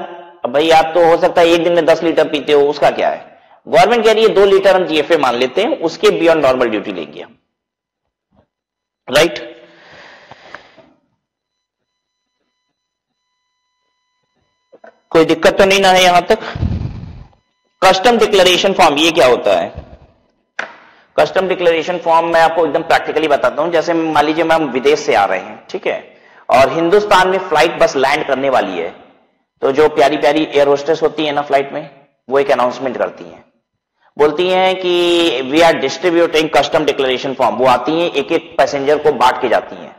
अब भाई आप तो हो सकता है एक दिन में 10 लीटर पीते हो, उसका क्या है, गवर्नमेंट कह रही है 2 लीटर हम जीएफए मान लेते हैं, उसके बियॉन्ड नॉर्मल ड्यूटी लेंगे हम, राइट। कोई दिक्कत तो नहीं ना है यहां तक? कस्टम डिक्लेरेशन फॉर्म, ये क्या होता है? कस्टम डिक्लेरेशन फॉर्म मैं आपको एकदम प्रैक्टिकली बताता हूं। जैसे मान लीजिए हम विदेश से आ रहे हैं, ठीक है, और हिंदुस्तान में फ्लाइट बस लैंड करने वाली है, तो जो प्यारी प्यारी एयर होस्टेस होती है ना फ्लाइट में, वो एक अनाउंसमेंट करती हैं, बोलती हैं कि we are distributing custom declaration form. वो आती हैं एक एक पैसेंजर को बांट के जाती हैं,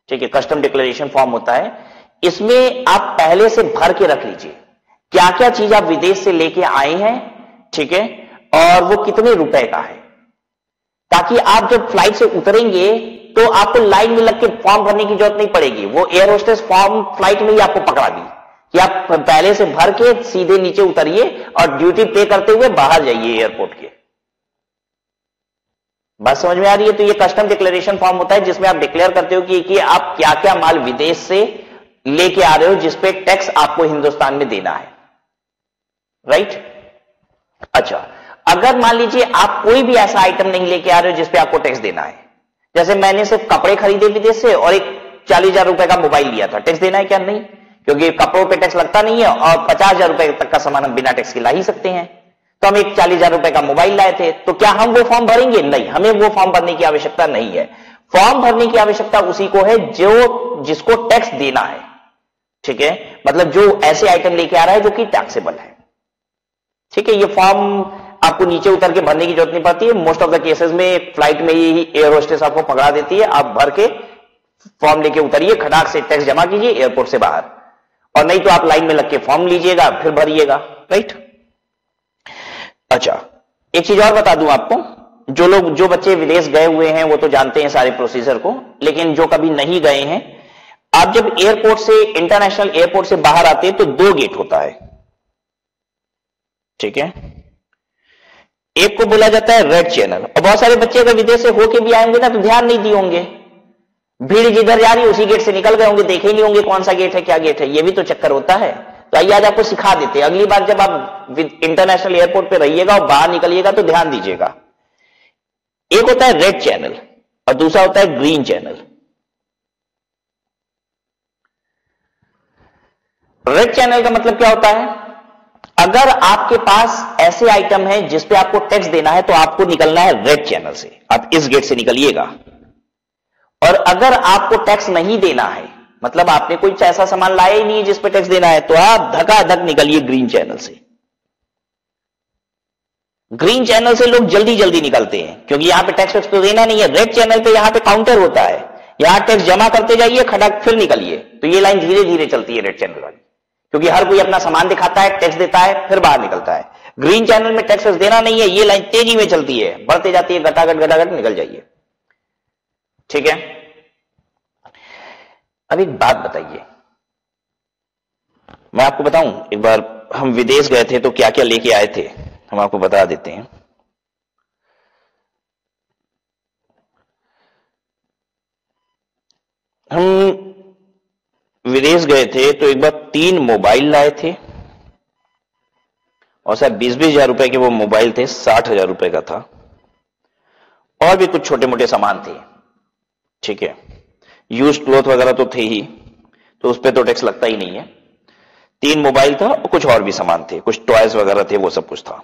ठीक है। कस्टम डिक्लेरेशन फॉर्म होता है, इसमें आप पहले से भर के रख लीजिए क्या क्या चीज आप विदेश से लेके आए हैं, ठीक है, और वो कितने रुपए का है, ताकि आप जब फ्लाइट से उतरेंगे तो आपको लाइन में लग के फॉर्म भरने की जरूरत नहीं पड़ेगी। वो एयर होस्टेस फॉर्म फ्लाइट में ही आपको पकड़ा दी कि आप पहले से भर के सीधे नीचे उतरिए और ड्यूटी पे करते हुए बाहर जाइए एयरपोर्ट के। बात समझ में आ रही है? तो ये कस्टम डिक्लेरेशन फॉर्म होता है जिसमें आप डिक्लेयर करते हो कि आप क्या क्या माल विदेश से लेके आ रहे हो जिसपे टैक्स आपको हिंदुस्तान में देना है, राइट? अच्छा, अगर मान लीजिए आप कोई भी ऐसा आइटम नहीं लेके आ रहे हो जिसपे आपको टैक्स देना है, जैसे मैंने सिर्फ कपड़े खरीदे विदेश से और एक 40,000 रुपए का मोबाइल लिया था, टैक्स देना है क्या? नहीं, क्योंकि कपड़ों पे टैक्स लगता नहीं है और 50,000 रुपए तक का सामान हम बिना टैक्स के ला ही सकते हैं। तो हम एक 40,000 रुपए का मोबाइल लाए थे, तो क्या हम वो फॉर्म भरेंगे? नहीं, हमें वो फॉर्म भरने की आवश्यकता नहीं है। फॉर्म भरने की आवश्यकता उसी को है जिसको टैक्स देना है, ठीक है? मतलब जो ऐसे आइटम लेके आ रहा है जो कि टैक्सेबल है, ठीक है? ये फॉर्म आपको नीचे उतर के भरने की जरूरत नहीं पड़ती है। मोस्ट ऑफ द केसेस में फ्लाइट में ही एयर होस्टेस आपको पकड़ा देती है, आप भर के फॉर्म लेके उतरिए, खटाक से टैक्स जमा कीजिए एयरपोर्ट से बाहर, और नहीं तो आप लाइन में लग के फॉर्म लीजिएगा फिर भरिएगा, राइट? अच्छा, एक चीज और बता दूं आपको, जो बच्चे विदेश गए हुए हैं वो तो जानते हैं सारे प्रोसीजर को, लेकिन जो कभी नहीं गए हैं, आप जब एयरपोर्ट से, इंटरनेशनल एयरपोर्ट से बाहर आते हैं तो 2 गेट होता है, ठीक है? एक को बोला जाता है रेड चैनल, और बहुत सारे बच्चे अगर विदेश से होके भी आएंगे ना तो ध्यान नहीं दिए होंगे, भीड़ जिधर जा रही है उसी गेट से निकल गए होंगे, देखे नहीं होंगे कौन सा गेट है, क्या गेट है, ये भी तो चक्कर होता है। तो आइए आज आपको सिखा देते हैं, अगली बार जब आप इंटरनेशनल एयरपोर्ट पे रहिएगा और बाहर निकलिएगा तो ध्यान दीजिएगा। एक होता है रेड चैनल और दूसरा होता है ग्रीन चैनल। रेड चैनल का मतलब क्या होता है? अगर आपके पास ऐसे आइटम है जिसपे आपको टैक्स देना है तो आपको निकलना है रेड चैनल से, आप इस गेट से निकलिएगा। और अगर आपको टैक्स नहीं देना है, मतलब आपने कोई ऐसा सामान लाया ही नहीं है जिस पे टैक्स देना है, तो आप धकाधक निकलिए ग्रीन चैनल से। ग्रीन चैनल से लोग जल्दी जल्दी निकलते हैं क्योंकि यहां पे टैक्स तो देना नहीं है। रेड चैनल पे यहां पे काउंटर होता है, यहां टैक्स जमा करते जाइए, खटक फिर निकलिए। तो ये लाइन धीरे धीरे चलती है रेड चैनल वाली, क्योंकि हर कोई अपना सामान दिखाता है, टैक्स देता है, फिर बाहर निकलता है। ग्रीन चैनल में टैक्स देना नहीं है, ये लाइन तेजी में चलती है, बढ़ते जाती है, घटाघट निकल जाइए, ठीक है? अब एक बात बताइए, मैं आपको बताऊं, एक बार हम विदेश गए थे तो क्या क्या लेके आए थे, हम आपको बता देते हैं। हम विदेश गए थे तो एक बार 3 मोबाइल लाए थे और शायद 20-20 हजार रुपए के वो मोबाइल थे, 60,000 रुपए का था, और भी कुछ छोटे मोटे सामान थे, ठीक है? यूज्ड क्लॉथ वगैरह तो थे ही, तो उस पर तो टैक्स लगता ही नहीं है। 3 मोबाइल था और कुछ और भी सामान थे, कुछ टॉयज वगैरह थे, वो सब कुछ था।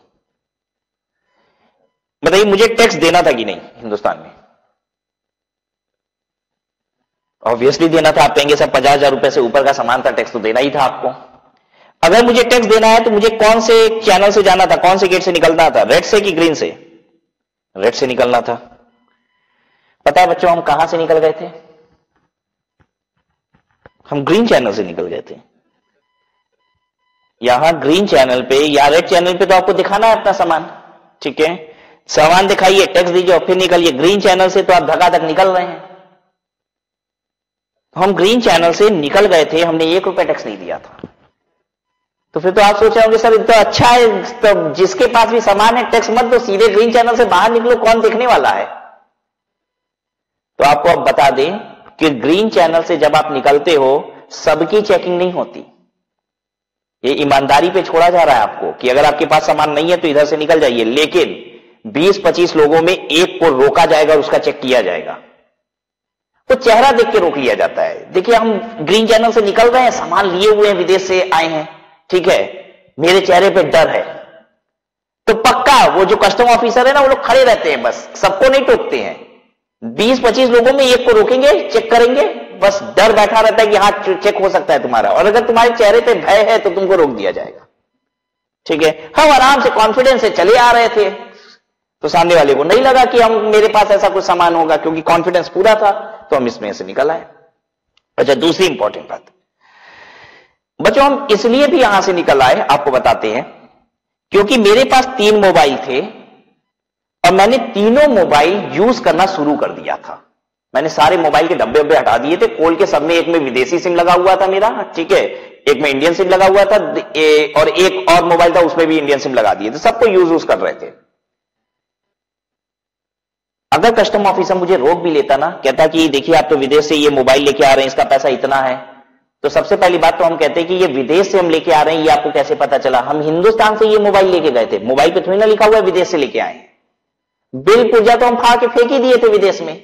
बताइए मुझे टैक्स देना था कि नहीं हिंदुस्तान में? ऑब्वियसली देना था। आप कहेंगे सर 50,000 रुपए से ऊपर का सामान था, टैक्स तो देना ही था आपको। अगर मुझे टैक्स देना है तो मुझे कौन से चैनल से जाना था, कौन से गेट से निकलना था? रेड से कि ग्रीन से? रेड से निकलना था। पता है बच्चों हम कहां से निकल गए थे? हम ग्रीन चैनल से निकल गए थे। यहां ग्रीन चैनल पे या रेड चैनल पे तो आपको दिखाना है अपना सामान, ठीक है? सामान दिखाइए, टैक्स दीजिए और फिर निकलिए। ग्रीन चैनल से तो आप धकाधक निकल रहे हैं। हम ग्रीन चैनल से निकल गए थे, हमने 1 रुपया टैक्स नहीं दिया था। तो फिर तो आप सोच रहे होंगे सर तो अच्छा है, तो जिसके पास भी सामान है टैक्स मत दो, सीधे ग्रीन चैनल से बाहर निकलो, कौन देखने वाला है? तो आपको अब बता दें कि ग्रीन चैनल से जब आप निकलते हो सबकी चेकिंग नहीं होती, ये ईमानदारी पे छोड़ा जा रहा है आपको कि अगर आपके पास सामान नहीं है तो इधर से निकल जाइए, लेकिन 20-25 लोगों में एक को रोका जाएगा और उसका चेक किया जाएगा। तो चेहरा देख के रोक लिया जाता है। देखिए हम ग्रीन चैनल से निकल रहे हैं, सामान लिए हुए हैं, विदेश से आए हैं, ठीक है? मेरे चेहरे पे डर है तो पक्का वो जो कस्टम ऑफिसर है ना, वो लोग खड़े रहते हैं, बस सबको नहीं टोकते हैं। 20-25 लोगों में एक को रोकेंगे, चेक करेंगे, बस डर बैठा रहता है कि हाँ चेक हो सकता है तुम्हारा, और अगर तुम्हारे चेहरे पे भय है तो तुमको रोक दिया जाएगा, ठीक है? हम आराम से कॉन्फिडेंस से चले आ रहे थे तो सामने वाले को नहीं लगा कि हम मेरे पास ऐसा कुछ सामान होगा, क्योंकि कॉन्फिडेंस पूरा था, तो हम इसमें से निकल आए। अच्छा, दूसरी इंपॉर्टेंट बात बच्चों, हम इसलिए भी यहां से निकल आए आपको बताते हैं, क्योंकि मेरे पास 3 मोबाइल थे और मैंने तीनों मोबाइल यूज करना शुरू कर दिया था। मैंने सारे मोबाइल के डब्बे हटा दिए थे, खोल के सब में एक में विदेशी सिम लगा हुआ था मेरा, ठीक है? एक में इंडियन सिम लगा हुआ था और एक और मोबाइल था उसमें भी इंडियन सिम लगा दिए थे, सबको यूज कर रहे थे। अगर कस्टम ऑफिसर मुझे रोक भी लेता ना, कहता कि देखिए आप तो विदेश से ये मोबाइल लेके आ रहे हैं, इसका पैसा इतना है, तो सबसे पहली बात तो हम कहते हैं कि ये विदेश से हम लेके आ रहे हैं, ये आपको कैसे पता चला? हम हिंदुस्तान से ये मोबाइल लेके गए थे, मोबाइल पे थोड़ी ना लिखा हुआ है विदेश से लेके आए। बिल पुर्जा तो हम फाड़ के फेंक ही दिए थे विदेश में,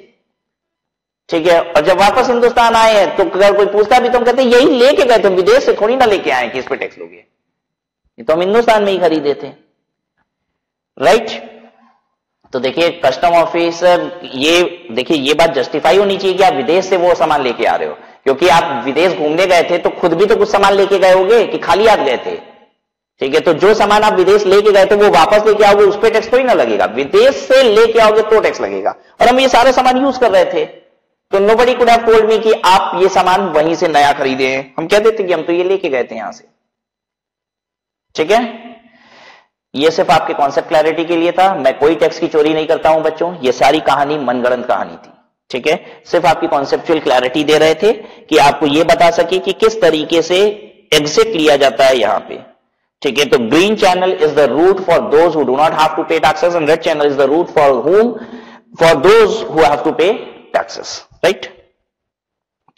ठीक है। और जब वापस हिंदुस्तान आए हैं तो अगर कोई पूछता भी तो हम कहते हैं यही लेके गए थे, विदेश से थोड़ी ना लेके आए कि इस पे टैक्स लोगे, ये तो हम हिंदुस्तान में ही खरीदे थे, राइट। तो देखिए कस्टम ऑफिसर, ये देखिए ये बात जस्टिफाई होनी चाहिए कि आप विदेश से वो सामान लेके आ रहे हो, क्योंकि आप विदेश घूमने गए थे तो खुद भी तो कुछ सामान लेके गए होगे कि खाली हाथ गए थे, ठीक है। तो जो सामान आप विदेश लेके गए थे वो वापस लेके आओगे, उस पर टैक्स थोड़ी ना लगेगा, विदेश से लेके आओगे तो टैक्स लगेगा। और हम ये सारे सामान यूज कर रहे थे, तो nobody could have told me कि आप ये सामान वहीं से नया खरीदे हैं, हम कह देते कि हम तो ये लेके गए थे यहां से, ठीक है। ये सिर्फ आपके कॉन्सेप्ट क्लैरिटी के लिए था, मैं कोई टैक्स की चोरी नहीं करता हूं बच्चों, ये सारी कहानी मनगढ़ंत कहानी थी, ठीक है। सिर्फ आपकी कॉन्सेप्चुअल क्लैरिटी दे रहे थे कि आपको ये बता सके कि किस तरीके से एग्जिट लिया जाता है यहां पे, ठीक है। तो green channel is the route for those who do not have to pay taxes and red channel is the route for whom, for those who have to pay taxes, right.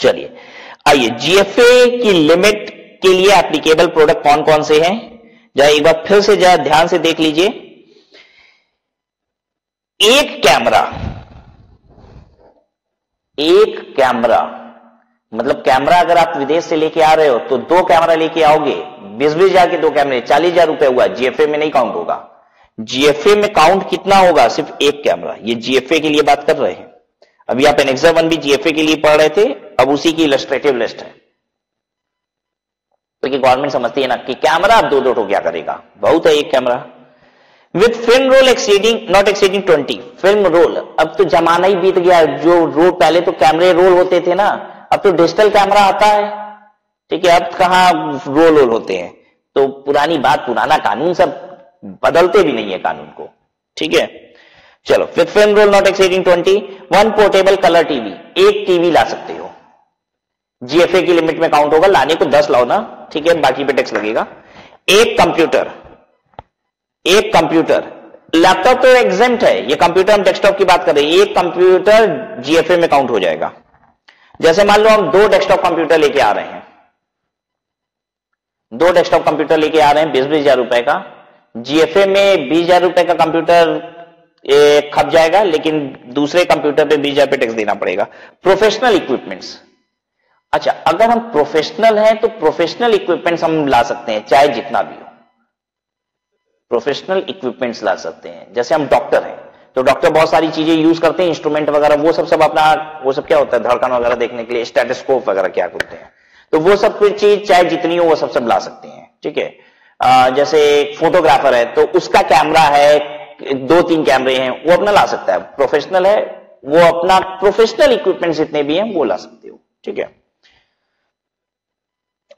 चलिए आइए, जीएफए की limit के लिए applicable product कौन कौन से हैं, जरा एक बार फिर से जरा ध्यान से देख लीजिए। एक कैमरा मतलब कैमरा अगर आप विदेश से लेके आ रहे हो तो 2 कैमरा लेके आओगे, 20-20 हजार के 2 कैमरे 40,000 रुपए हुआ, जीएफए में नहीं काउंट होगा। जीएफए में काउंट कितना होगा? सिर्फ एक कैमरा। ये जीएफए के लिए बात कर रहे हैं, अभी आप एनेक्सर 1 भी जीएफए के लिए पढ़ रहे थे, अब उसी की इलस्ट्रेटिव लिस्ट है। तो गवर्नमेंट समझती है ना कि कैमरा अब 2-2 तो क्या करेगा, बहुत है एक camera. With film role exceeding not exceeding 20, film role, अब तो जमाना ही बीत गया, जो रोल पहले तो कैमरे रोल होते थे ना, अब तो डिजिटल कैमरा आता है, ठीक है। अब कहां रोल होते हैं, तो पुरानी बात, पुराना कानून, सब बदलते भी नहीं है कानून को, ठीक है। चलो, with film role not exceeding 20, 1 portable colour TV, एक टीवी ला सकते हो, जीएफए की लिमिट में काउंट होगा, लाने को 10 लाओ ना, ठीक है, बाकी पे टैक्स लगेगा। एक कंप्यूटर, लैपटॉप तो एग्जेम्प्ट है, ये कंप्यूटर हम डेस्कटॉप की बात कर रहे हैं, एक कंप्यूटर जीएफए में काउंट हो जाएगा। जैसे मान लो हम 2 डेस्कटॉप कंप्यूटर लेके आ रहे हैं, 2 डेस्कटॉप कंप्यूटर लेके आ रहे हैं 20-20 हजार रुपए का, जीएफए में 20 हजार रुपए का कंप्यूटर खप जाएगा, लेकिन दूसरे कंप्यूटर पे 20 हजार पे टैक्स देना पड़ेगा। प्रोफेशनल इक्विपमेंट्स, अच्छा अगर हम प्रोफेशनल हैं तो प्रोफेशनल इक्विपमेंट्स हम ला सकते हैं, चाहे जितना भी हो, प्रोफेशनल इक्विपमेंट्स ला सकते हैं। जैसे हम डॉक्टर हैं तो डॉक्टर बहुत सारी चीजें यूज करते हैं, इंस्ट्रूमेंट वगैरह, वो सब अपना, वो सब क्या होता है, धड़कन वगैरह देखने के लिए स्टेथोस्कोप वगैरह क्या बोलते हैं, तो वो सब कुछ चीज चाहे जितनी हो वो सब ला सकते हैं, ठीक है। जैसे फोटोग्राफर है तो उसका कैमरा है, 2-3 कैमरे हैं, वो अपना ला सकता है, प्रोफेशनल है वो अपना प्रोफेशनल इक्विपमेंट जितने भी हैं वो ला सकते हो, ठीक है।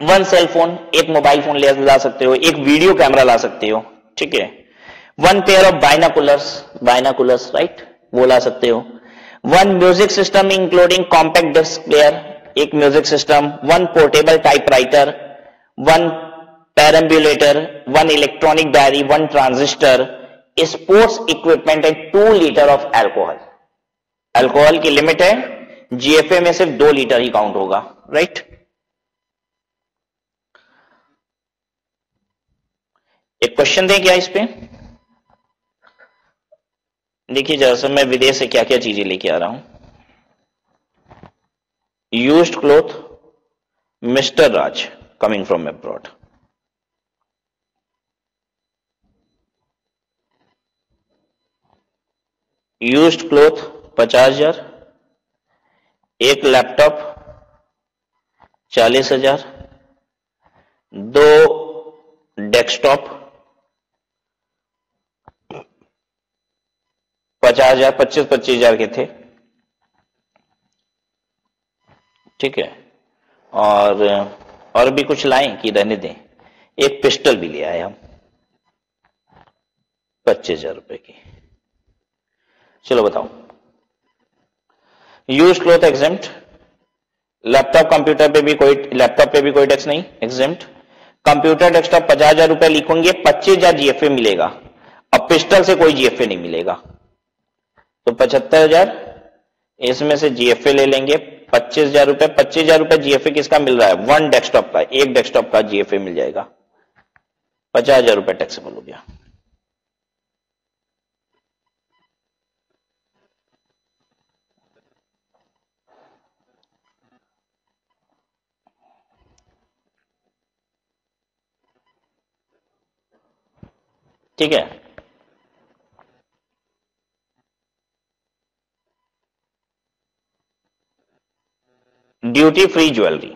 1 सेल फोन, एक मोबाइल फोन ला सकते हो, एक वीडियो कैमरा ला सकते हो, ठीक है। 1 पेयर ऑफ बाइनाकुलर्स, राइट, वो ला सकते हो। 1 music system including compact disc player, एक music system. 1 portable typewriter, 1 perambulator, 1 electronic diary, 1 transistor, sports equipment and 2 litre of alcohol. Alcohol की लिमिट है, जीएफए में सिर्फ 2 लीटर ही काउंट होगा, राइट। एक क्वेश्चन दें क्या इस पे? देखिए जरा सा, मैं विदेश से क्या क्या चीजें लेके आ रहा हूं। Used cloth, mister Raj coming from abroad. Used cloth 50,000, एक लैपटॉप 40,000, 2 डेस्कटॉप 50,000, 25-25 हजार के थे, ठीक है। और भी कुछ लाएं कि रहने दें? एक पिस्टल भी ले आए हम 25,000 रुपए की। चलो बताओ, use cloth exempt, laptop computer पे भी कोई, लैपटॉप पे भी कोई टैक्स नहीं, एग्जेम्प्ट। कंप्यूटर डेस्कटॉप 50,000 रुपए लिखेंगे, 25,000 जीएफए मिलेगा। अब पिस्टल से कोई जीएफए नहीं मिलेगा, तो 75,000 इसमें से जीएफए ले लेंगे 25,000 रुपए। 25,000 रुपए जीएफए किसका मिल रहा है? वन डेस्कटॉप का, एक डेस्कटॉप का जीएफए मिल जाएगा, 50,000 रुपए टैक्सेबल हो गया। ठीक है, ड्यूटी फ्री ज्वेलरी,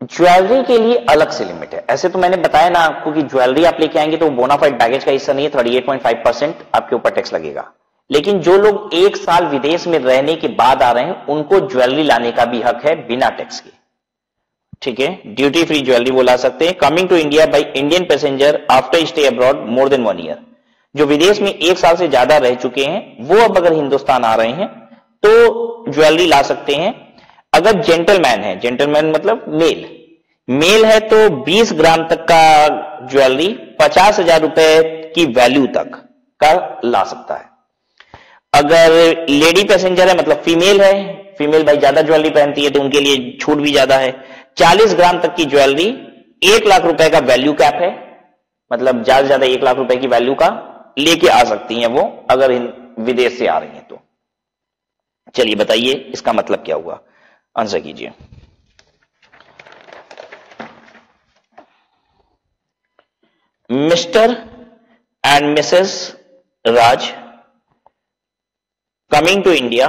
ज्वेलरी के लिए अलग से लिमिट है। ऐसे तो मैंने बताया ना आपको कि ज्वेलरी आप लेके आएंगे तो बोनाफाइड बैगेज का हिस्सा नहीं है, 38.5% आपके ऊपर टैक्स लगेगा। लेकिन जो लोग 1 साल विदेश में रहने के बाद आ रहे हैं उनको ज्वेलरी लाने का भी हक है बिना टैक्स के। ठीक है, ड्यूटी फ्री ज्वेलरी वो ला सकते हैं। Coming to India by Indian passenger after stay abroad more than 1 year, जो विदेश में 1 साल से ज्यादा रह चुके हैं वो अब अगर हिंदुस्तान आ रहे हैं तो ज्वेलरी ला सकते हैं। अगर जेंटलमैन है, जेंटलमैन मतलब मेल है तो 20 ग्राम तक का ज्वेलरी 50,000 रुपए की वैल्यू तक का ला सकता है। अगर लेडी पैसेंजर है मतलब फीमेल है, फीमेल भाई ज्यादा ज्वेलरी पहनती है तो उनके लिए छूट भी ज्यादा है। 40 ग्राम तक की ज्वेलरी 1 लाख रुपए का वैल्यू कैप है, मतलब ज्यादा से ज्यादा 1 लाख रुपए की वैल्यू का लेके आ सकती हैं वो अगर विदेश से आ रही हैं तो। चलिए बताइए इसका मतलब क्या हुआ, आंसर कीजिए। Mr and Mrs Raj coming to India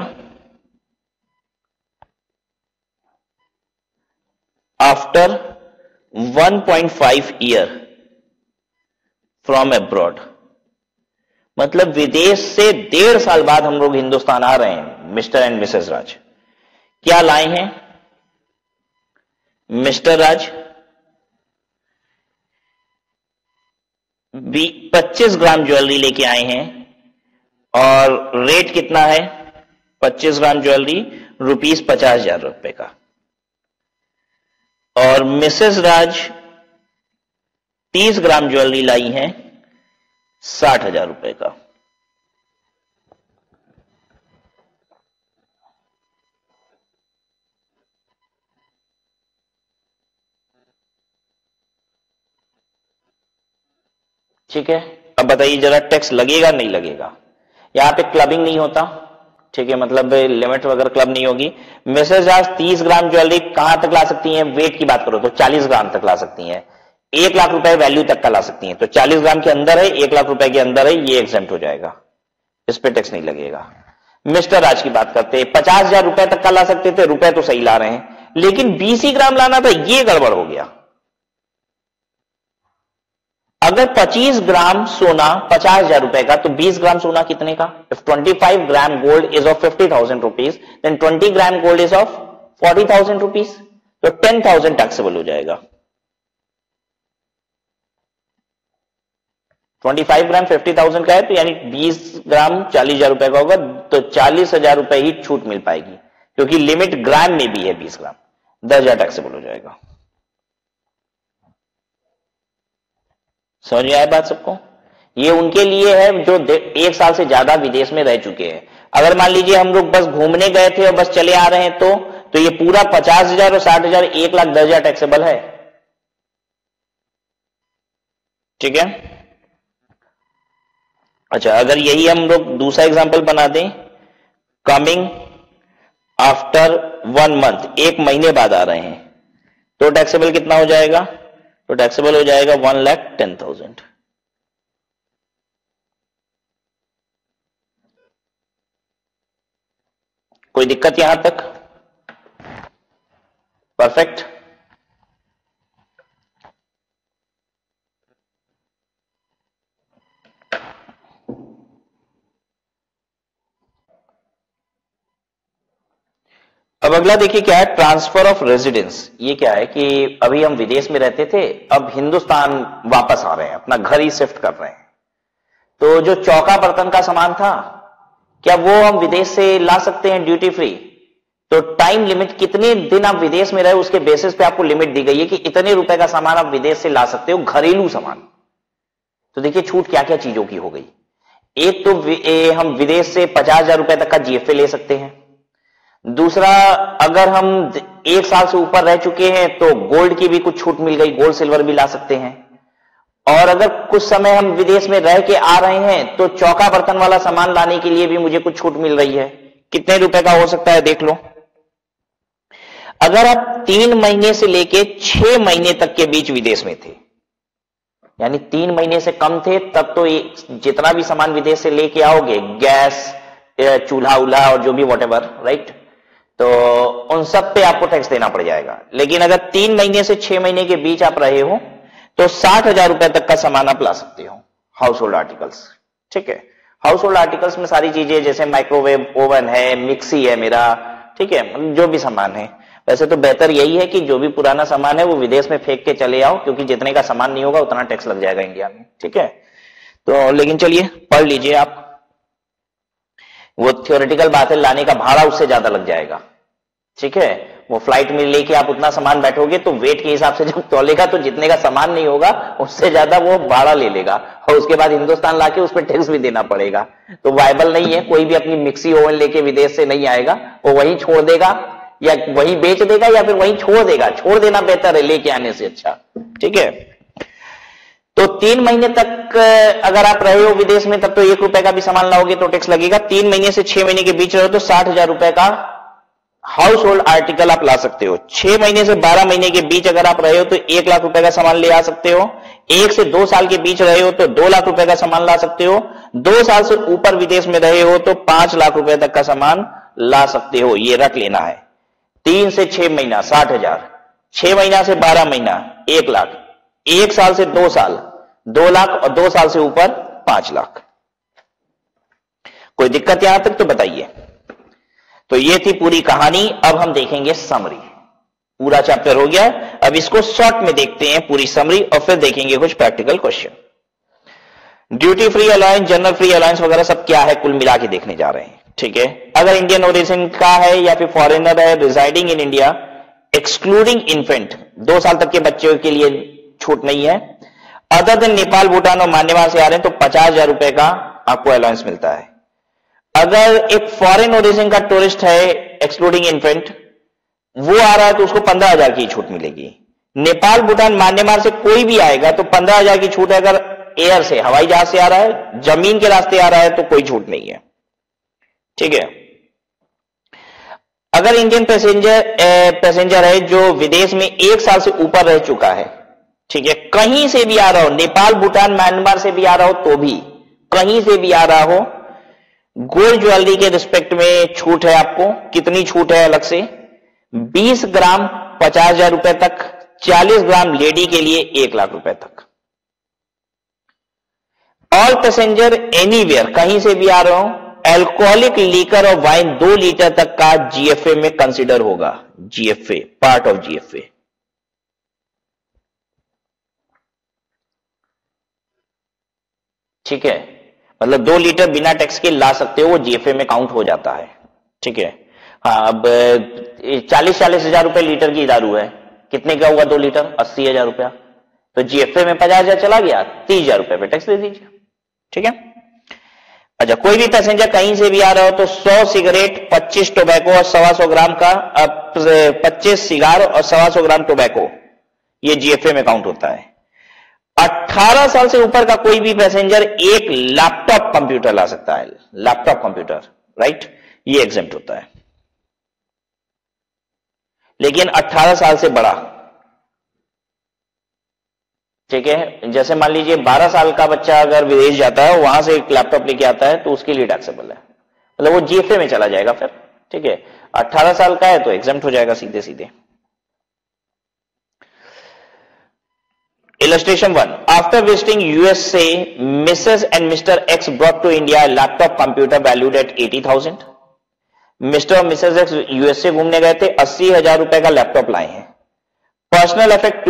after 1.5 year from abroad, मतलब विदेश से 1.5 साल बाद हम लोग हिंदुस्तान आ रहे हैं। मिस्टर एंड मिसेस राज क्या लाए हैं? मिस्टर राज 25 ग्राम ज्वेलरी लेके आए हैं और रेट कितना है? 25 ग्राम ज्वेलरी ₹50,000 रुपए का। और मिसेस राज 30 ग्राम ज्वेलरी लाई हैं 60,000 रुपए का। ठीक है, अब बताइए जरा टैक्स लगेगा नहीं लगेगा? यहां पे क्लबिंग नहीं होता, ठीक है, मतलब लिमिट वगैरह क्लब नहीं होगी। मिसेस राज 30 ग्राम ज्वेलरी कहां तक ला सकती हैं? वेट की बात करो तो 40 ग्राम तक ला सकती हैं, 1 लाख रुपए वैल्यू तक का ला सकती हैं। तो 40 ग्राम के अंदर है, 1 लाख रुपए के अंदर है, ये एग्जेम्प्ट हो जाएगा, इस पे टैक्स नहीं लगेगा। मिस्टर राज की बात करते हैं, 50,000 रुपए तक का ला सकते थे, रुपए तो सही ला रहे हैं, लेकिन 20 ग्राम लाना था, ये गड़बड़ हो गया। अगर 25 ग्राम सोना 50,000 रुपए का तो 20 ग्राम सोना कितने का? If 25 gram gold is of 50,000 rupees then 20 gram gold is of 40,000 rupees, तो 10,000 टैक्सेबल हो जाएगा। 25 ग्राम 50,000 का है तो यानी 20 ग्राम 40,000 रुपए का होगा, तो 40,000 रुपए ही छूट मिल पाएगी, क्योंकि लिमिट ग्राम में भी है 20 ग्राम, 10,000 टैक्सेबल हो जाएगा। समझ में आया बात सबको? ये उनके लिए है जो 1 साल से ज्यादा विदेश में रह चुके हैं। अगर मान लीजिए हम लोग बस घूमने गए थे और बस चले आ रहे हैं तो ये पूरा 50,000 और 60,000 1,10,000 टैक्सेबल है। ठीक है, अच्छा अगर यही हम लोग दूसरा एग्जांपल बना दें, कमिंग आफ्टर 1 मंथ, 1 महीने बाद आ रहे हैं, तो टैक्सेबल कितना हो जाएगा? तो टैक्सेबल हो जाएगा 1,10,000। कोई दिक्कत यहां तक? परफेक्ट। अब अगला देखिए क्या है, ट्रांसफर ऑफ रेजिडेंस। ये क्या है कि अभी हम विदेश में रहते थे, अब हिंदुस्तान वापस आ रहे हैं, अपना घर ही शिफ्ट कर रहे हैं। तो जो चौका बर्तन का सामान था क्या वो हम विदेश से ला सकते हैं ड्यूटी फ्री? तो टाइम लिमिट, कितने दिन आप विदेश में रहे उसके बेसिस पे आपको लिमिट दी गई है कि इतने रुपए का सामान आप विदेश से ला सकते हो, घरेलू सामान। तो देखिए छूट क्या क्या चीजों की हो गई। एक तो हम विदेश से 50,000 रुपए तक का जीएफए ले सकते हैं। दूसरा, अगर हम 1 साल से ऊपर रह चुके हैं तो गोल्ड की भी कुछ छूट मिल गई, गोल्ड सिल्वर भी ला सकते हैं। और अगर कुछ समय हम विदेश में रह के आ रहे हैं तो चौका बर्तन वाला सामान लाने के लिए भी मुझे कुछ छूट मिल रही है। कितने रुपए का हो सकता है देख लो। अगर आप 3 महीने से लेके 6 महीने तक के बीच विदेश में थे, यानी 3 महीने से कम थे, तब तो जितना भी सामान विदेश से लेके आओगे, गैस, चूल्हा उल्हा और जो भी व्हाटएवर, राइट, तो उन सब पे आपको टैक्स देना पड़ जाएगा। लेकिन अगर 3 महीने से 6 महीने के बीच आप रहे हो तो 60,000 रुपए तक का सामान आप ला सकते हो, हाउस होल्ड आर्टिकल्स। ठीक है, हाउस होल्ड आर्टिकल्स में सारी चीजें जैसे माइक्रोवेव ओवन है, मिक्सी है मेरा, ठीक है, जो भी सामान है। वैसे तो बेहतर यही है कि जो भी पुराना सामान है वो विदेश में फेंक के चले आओ, क्योंकि जितने का सामान नहीं होगा उतना टैक्स लग जाएगा इंडिया में। ठीक है, तो लेकिन चलिए पढ़ लीजिए आप, वो थ्योरेटिकल बात है, लाने का भाड़ा उससे ज्यादा लग जाएगा। ठीक है, वो फ्लाइट में लेके आप उतना सामान बैठोगे तो वेट के हिसाब से जब तौलेगा तो जितने का सामान नहीं होगा उससे ज्यादा वो भाड़ा ले लेगा, और उसके बाद हिंदुस्तान लाके उस पर टैक्स भी देना पड़ेगा। तो वायबल नहीं है, कोई भी अपनी मिक्सी ओवन लेके विदेश से नहीं आएगा, वो वहीं छोड़ देगा या वहीं बेच देगा या फिर वहीं छोड़ देगा। छोड़ देना बेहतर है लेके आने से अच्छा। ठीक है, तो 3 महीने तक अगर आप रहे हो विदेश में तब तो 1 रुपए का भी सामान लाओगे तो टैक्स लगेगा। 3 महीने से 6 महीने के बीच रहो तो 60,000 रुपए का हाउस होल्ड आर्टिकल आप ला सकते हो। 6 महीने से 12 महीने के बीच अगर आप रहे हो तो 1 लाख रुपए का सामान ले आ सकते हो। 1 से 2 साल के बीच रहे हो तो 2 लाख रुपए का सामान ला सकते हो। 2 साल से ऊपर विदेश में रहे हो तो 5 लाख रुपए तक का सामान ला सकते हो, ये रख लेना है। 3 से 6 महीना 60,000, 6 महीना से 12 महीना 1 लाख, 1 साल से 2 साल 2 लाख और 2 साल से ऊपर 5 लाख। कोई दिक्कत यहां तक तो बताइए। तो ये थी पूरी कहानी। अब हम देखेंगे समरी। पूरा चैप्टर हो गया, अब इसको शॉर्ट में देखते हैं पूरी समरी और फिर देखेंगे कुछ practical question. Duty free alliance, general free alliance वगैरह सब क्या है कुल मिला के देखने जा रहे हैं। ठीक है, अगर इंडियन ओरिजिन का है या फिर फॉरेनर है, residing in India, excluding infant, 2 साल तक के बच्चों के लिए छूट नहीं है। अदर देन नेपाल, भूटान और म्यांमार से आ रहे हैं तो 50,000 रुपए का आपको अलायंस मिलता है। अगर एक फॉरेन ओरिजिन का टूरिस्ट है एक्सक्लूडिंग इन्फेंट, वो आ रहा है तो उसको 15,000 की छूट मिलेगी। नेपाल, भूटान, म्यांमार से कोई भी आएगा तो 15,000 की छूट है। अगर एयर से, हवाई जहाज से आ रहा है, जमीन के रास्ते आ रहा है तो कोई छूट नहीं है। ठीक है, अगर इंडियन पैसेंजर है जो विदेश में 1 साल से ऊपर रह चुका है, ठीक है, कहीं से भी आ रहा हो, नेपाल, भूटान, म्यांमार से भी आ रहा हो तो भी, कहीं से भी आ रहा हो, गोल्ड ज्वेलरी के रिस्पेक्ट में छूट है आपको। कितनी छूट है अलग से? 20 ग्राम 50,000 रुपए तक, 40 ग्राम लेडी के लिए 1 लाख रुपए तक। ऑल पैसेंजर एनीवेयर, कहीं से भी आ रहा हो, अल्कोहलिक लीकर और वाइन 2 लीटर तक का जीएफए में कंसीडर होगा। GFA, part of GFA. ठीक है, मतलब 2 लीटर बिना टैक्स के ला सकते हो, वो जीएफए में काउंट हो जाता है। ठीक है, हाँ, अब 40 हजार रुपए लीटर की दारू है, कितने का हुआ 2 लीटर? 80,000 रुपया। तो जीएफए में 50,000 चला गया, 30,000 रुपए पे टैक्स दे दीजिए। ठीक है, अच्छा, कोई भी पैसेंजर कहीं से भी आ रहा हो तो 100 सिगरेट, 25 टोबैको और 125 ग्राम का 25 सिगार और 125 ग्राम टोबैको, ये जीएफए में काउंट होता है। 18 साल से ऊपर का कोई भी पैसेंजर एक लैपटॉप कंप्यूटर ला सकता है। लैपटॉप कंप्यूटर, राइट, ये एग्जेम्प्ट होता है। लेकिन 18 साल से बड़ा, ठीक है, जैसे मान लीजिए 12 साल का बच्चा अगर विदेश जाता है, वहां से एक लैपटॉप लेके आता है तो उसके लिए टैक्सेबल है, मतलब वो जीएफए में चला जाएगा फिर। ठीक है, 18 साल का है तो एग्जेम्प्ट हो जाएगा सीधे सीधे। Illustration 1. After visiting USA, Mrs. and Mr. X brought to India a laptop computer valued at 80,000. Mr. और Mrs. X USA घूमने गए थे, 80,000 रुपए का लैपटॉप लाए हैं। पर्सनल इफेक्ट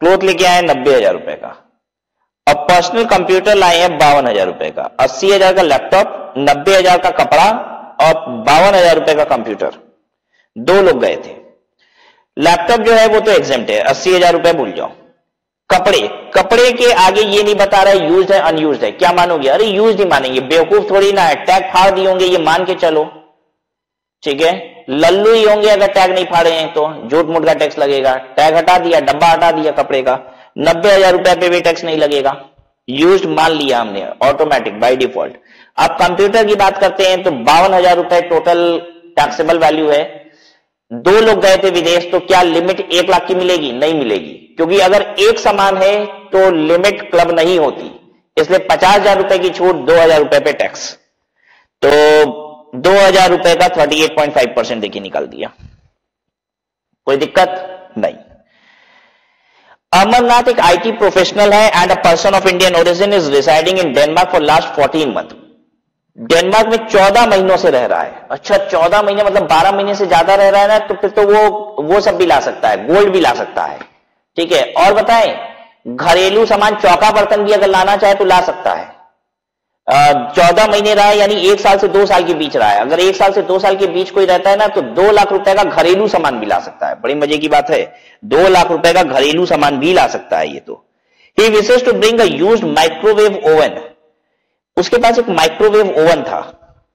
क्लोथ लेके आए 90,000 रुपए का। और पर्सनल कंप्यूटर लाए हैं 52,000 रुपए का, 80,000 का लैपटॉप, 90,000 का कपड़ा और 52,000 रुपए का कंप्यूटर। 2 लोग गए थे। लैपटॉप जो है वो तो एग्जेम्प्ट है, 80,000 रुपए भूल जाओ। कपड़े के आगे ये नहीं बता रहा है यूज्ड है अनयूज्ड है, क्या मानोगे? अरे यूज्ड ही मानेंगे, बेवकूफ थोड़ी ना है, टैग फाड़ दिए होंगे ये मान के चलो, ठीक है। लल्लू ही होंगे अगर टैग नहीं फाड़े हैं तो, झूठ मूठ का टैक्स लगेगा। टैग हटा दिया, डब्बा हटा दिया कपड़े का, 90,000 रुपए पे भी टैक्स नहीं लगेगा, यूज्ड मान लिया हमने ऑटोमेटिक बाय डिफॉल्ट। अब कंप्यूटर की बात करते हैं तो 52,000 रुपए टोटल टैक्सेबल वैल्यू है। 2 लोग गए थे विदेश, तो क्या लिमिट 1 लाख की मिलेगी? नहीं मिलेगी, क्योंकि अगर एक समान है तो लिमिट क्लब नहीं होती, इसलिए 50,000 रुपए की छूट, 2,000 रुपए पे टैक्स, तो 2,000 रुपए का 38.5% देखिए निकाल दिया, कोई दिक्कत नहीं। अमरनाथ एक आईटी प्रोफेशनल है and a person of Indian origin, is residing in Denmark for last 14 month. Denmark में 14 महीनों से रह रहा है। अच्छा, 14 महीने मतलब 12 महीने से ज्यादा रह रहा है ना, तो फिर तो वो सब भी ला सकता है, गोल्ड भी ला सकता है, ठीक है। और बताएं, घरेलू सामान, चौका बर्तन भी अगर लाना चाहे तो ला सकता है। 14 महीने रहा है यानी 1 साल से 2 साल के बीच रहा है। अगर 1 साल से 2 साल के बीच कोई रहता है ना, तो 2 लाख रुपए का घरेलू सामान भी ला सकता है। बड़ी मजे की बात है, 2 लाख रुपए का घरेलू सामान भी ला सकता है ये तो। He wishes to bring a used microwave oven, उसके पास एक माइक्रोवेव ओवन था,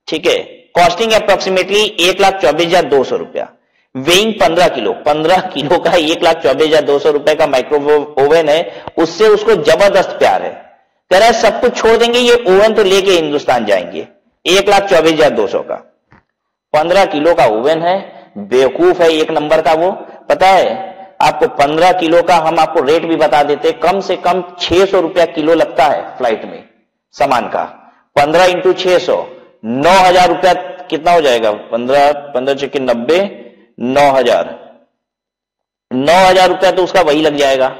ठीक है, कॉस्टिंग अप्रोक्सीमेटली 1,24,200 रुपया, वेइंग 15 किलो, 15 किलो का 1,24,200 रुपए का माइक्रोवेव ओवन है, उससे उसको जबरदस्त प्यार है। कह रहा है सब कुछ छोड़ देंगे, ये ओवन तो लेके हिंदुस्तान जाएंगे। 1,24,200 का 15 किलो का ओवन है, बेवकूफ है एक नंबर का वो। पता है आपको 15 किलो का हम आपको रेट भी बता देते, कम से कम 600 रुपया किलो लगता है फ्लाइट में सामान का। 15 इंटू 600, 9,000 रुपया कितना हो जाएगा? 15 चक्के 90, 9,000 रुपया तो उसका वही लग जाएगा,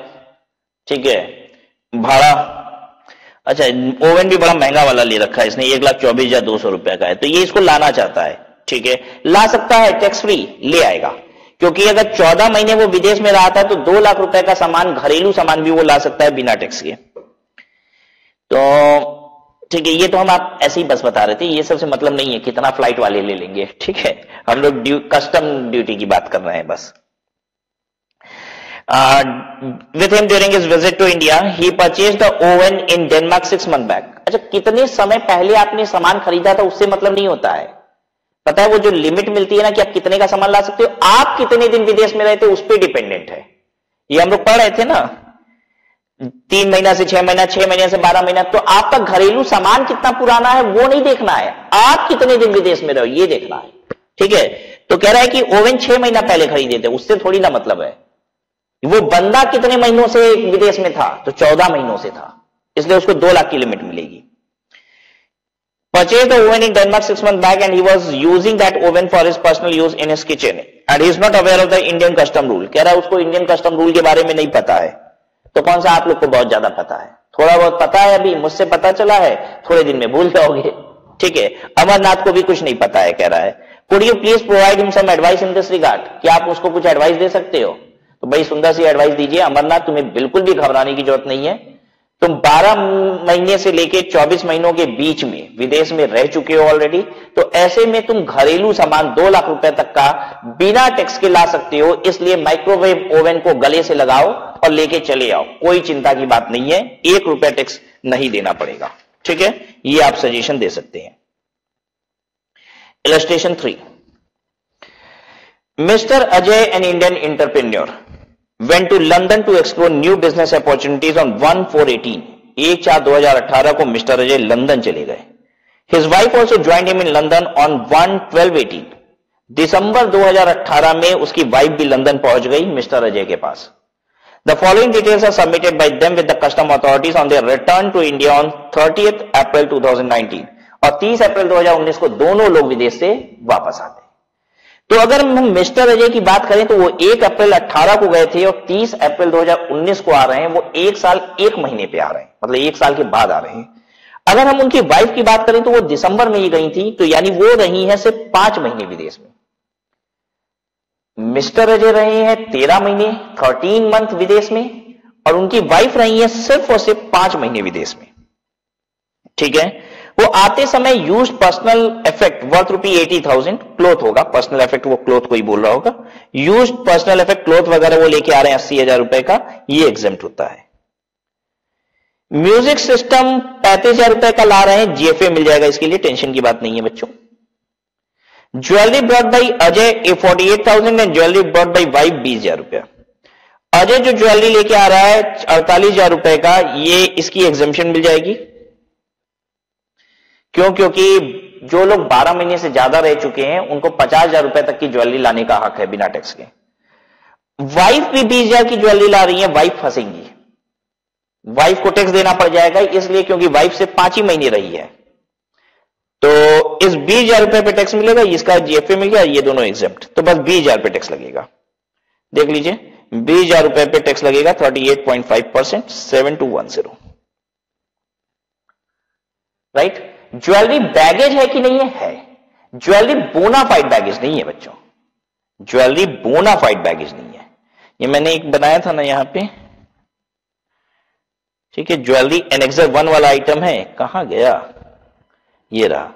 ठीक है, भाड़ा। अच्छा, ओवन भी बड़ा महंगा वाला ले रखा है इसने, 1,24,200 रुपया का है, तो ये इसको लाना चाहता है, ठीक है, ला सकता है, टैक्स फ्री ले आएगा। क्योंकि अगर 14 महीने वो विदेश में रहा था तो 2 लाख रुपए का सामान, घरेलू सामान भी वो ला सकता है बिना टैक्स के। तो ठीक है, ये तो हम आप ऐसे ही बस बता रहे थे, ये सबसे मतलब नहीं है कितना फ्लाइट वाले ले लेंगे, ठीक है, हम लोग कस्टम ड्यूटी की बात कर रहे हैं बस। With him during his visit to India, he purchased the oven in Denmark 6 months back. अच्छा, कितने समय पहले आपने सामान खरीदा था उससे मतलब नहीं होता है। पता है वो जो लिमिट मिलती है ना कि आप कितने का सामान ला सकते हो, आप कितने दिन विदेश में रहते हो उस पर डिपेंडेंट है। ये हम लोग पढ़ रहे थे ना, 3 महीना से 6 महीना, 6 महीने से 12 महीना, तो आपका घरेलू सामान कितना पुराना है वो नहीं देखना है, आप कितने दिन विदेश में रहो ये देखना है, ठीक है। तो कह रहा है कि ओवन 6 महीना पहले खरीदे थे, उससे थोड़ी ना मतलब है। वो बंदा कितने महीनों से विदेश में था, तो 14 महीनों से था, इसलिए उसको 2 लाख की लिमिट मिलेगी। Purchased the oven in Denmark 6 months back and he was using that oven for his personal use in his kitchen and he is not aware of the Indian custom rule. कह रहा है उसको Indian custom rule के बारे में नहीं पता है। तो कौन सा आप लोग को बहुत ज्यादा पता है, थोड़ा बहुत पता है, अभी मुझसे पता चला है, थोड़े दिन में भूल जाओगे, ठीक है। अमरनाथ को भी कुछ नहीं पता है, कह रहा है could you please provide him some advice in this regard, क्या आप उसको कुछ एडवाइस दे सकते हो? तो भाई सुंदर सी एडवाइस दीजिए, अमरनाथ तुम्हें बिल्कुल भी घबराने की जरूरत नहीं है, तुम 12 महीने से लेके 24 महीनों के बीच में विदेश में रह चुके हो ऑलरेडी, तो ऐसे में तुम घरेलू सामान 2 लाख रुपए तक का बिना टैक्स के ला सकते हो। इसलिए माइक्रोवेव ओवन को गले से लगाओ और लेके चले आओ, कोई चिंता की बात नहीं है, 1 रुपया टैक्स नहीं देना पड़ेगा, ठीक है। ये आप सजेशन दे सकते हैं। Illustration 3, Mr. Ajay, an Indian entrepreneur, went to London to explore new business opportunities on 1/4/18. 1/4/2018 को मिस्टर अजय लंदन चले गए। His wife also joined him in London on 1/12/18. दिसंबर 2018 में उसकी वाइफ भी लंदन पहुंच गई मिस्टर अजय के पास। The following details are submitted by them with the custom authorities on their return to India on 30th April 2019. और 30 अप्रैल 2019 को दोनों लोग विदेश से वापस आते। तो अगर हम मिस्टर अजय की बात करें तो वो 1 अप्रैल 18 को गए थे और 30 अप्रैल 2019 को आ रहे हैं, वो 1 साल 1 महीने पे आ रहे हैं, मतलब 1 साल के बाद आ रहे हैं। अगर हम उनकी वाइफ की बात करें तो वो दिसंबर में ही गई थी, तो यानी वो रही हैं सिर्फ 5 महीने विदेश में। मिस्टर अजय रहे हैं 13 महीने 13 मंथ विदेश में, और उनकी वाइफ रही है सिर्फ और सिर्फ 5 महीने विदेश में, ठीक है। वो आते समय used personal effect worth ₹80,000, cloth होगा, पर्सनल इफेक्ट वो क्लोथ को ही बोल रहा होगा, यूज्ड पर्सनल इफेक्ट क्लोथ वगैरह वो लेके आ रहे हैं 80,000 रुपए का, ये एग्जेम्प्ट होता है। म्यूजिक सिस्टम 35,000 रुपए का ला रहे हैं, जीएफए मिल जाएगा, इसके लिए टेंशन की बात नहीं है बच्चों। Jewellery brought by Ajay 48,000 and jewellery brought by wife 20,000 रुपया। अजय जो ज्वेलरी लेके आ रहा है 48,000 रुपए का, ये इसकी एग्जेम्पशन मिल जाएगी। क्यों? क्योंकि जो लोग 12 महीने से ज्यादा रह चुके हैं उनको 50,000 रुपए तक की ज्वेलरी लाने का हक है बिना टैक्स के। वाइफ भी 20,000 की ज्वेलरी ला रही है, वाइफ फंसेंगी, वाइफ को टैक्स देना पड़ जाएगा, इसलिए क्योंकि वाइफ से 5 ही महीने रही है, तो इस 20,000 रुपए पे टैक्स मिलेगा, इसका जीएफए मिल गया, ये दोनों एग्जेम्प्ट, तो बस 20,000 पे टैक्स लगेगा। देख लीजिए 20,000 रुपए पे टैक्स लगेगा 38.5%, 7210, राइट। ज्वेलरी बैगेज है कि नहीं है? ज्वेलरी बोनाफाइड बैगेज नहीं है बच्चों, ज्वेलरी बोनाफाइड बैगेज नहीं है। ये मैंने एक बनाया था ना यहां पे, ठीक है, ज्वेलरी एनेक्सर 1 वाला आइटम है, कहां गया, ये रहा।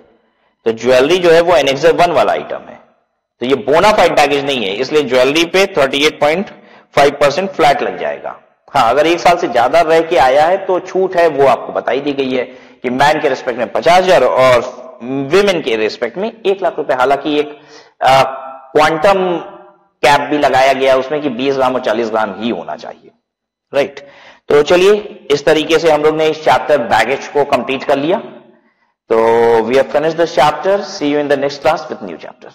तो ज्वेलरी जो है वो एनेक्सर 1 वाला आइटम है, तो ये बोनाफाइड बैगेज नहीं है, इसलिए ज्वेलरी पे 38.5% फ्लैट लग जाएगा। हाँ, अगर 1 साल से ज्यादा रह के आया है तो छूट है, वो आपको बताई दी गई है कि मैन के रिस्पेक्ट में 50,000 और विमेन के रिस्पेक्ट में 1 लाख रुपए। हालांकि एक क्वांटम कैप भी लगाया गया उसमें कि 20 ग्राम और 40 ग्राम ही होना चाहिए, राइट। तो चलिए, इस तरीके से हम लोग ने इस चैप्टर बैगेज को कंप्लीट कर लिया। तो we have finished this chapter, see you in the next class with new chapter.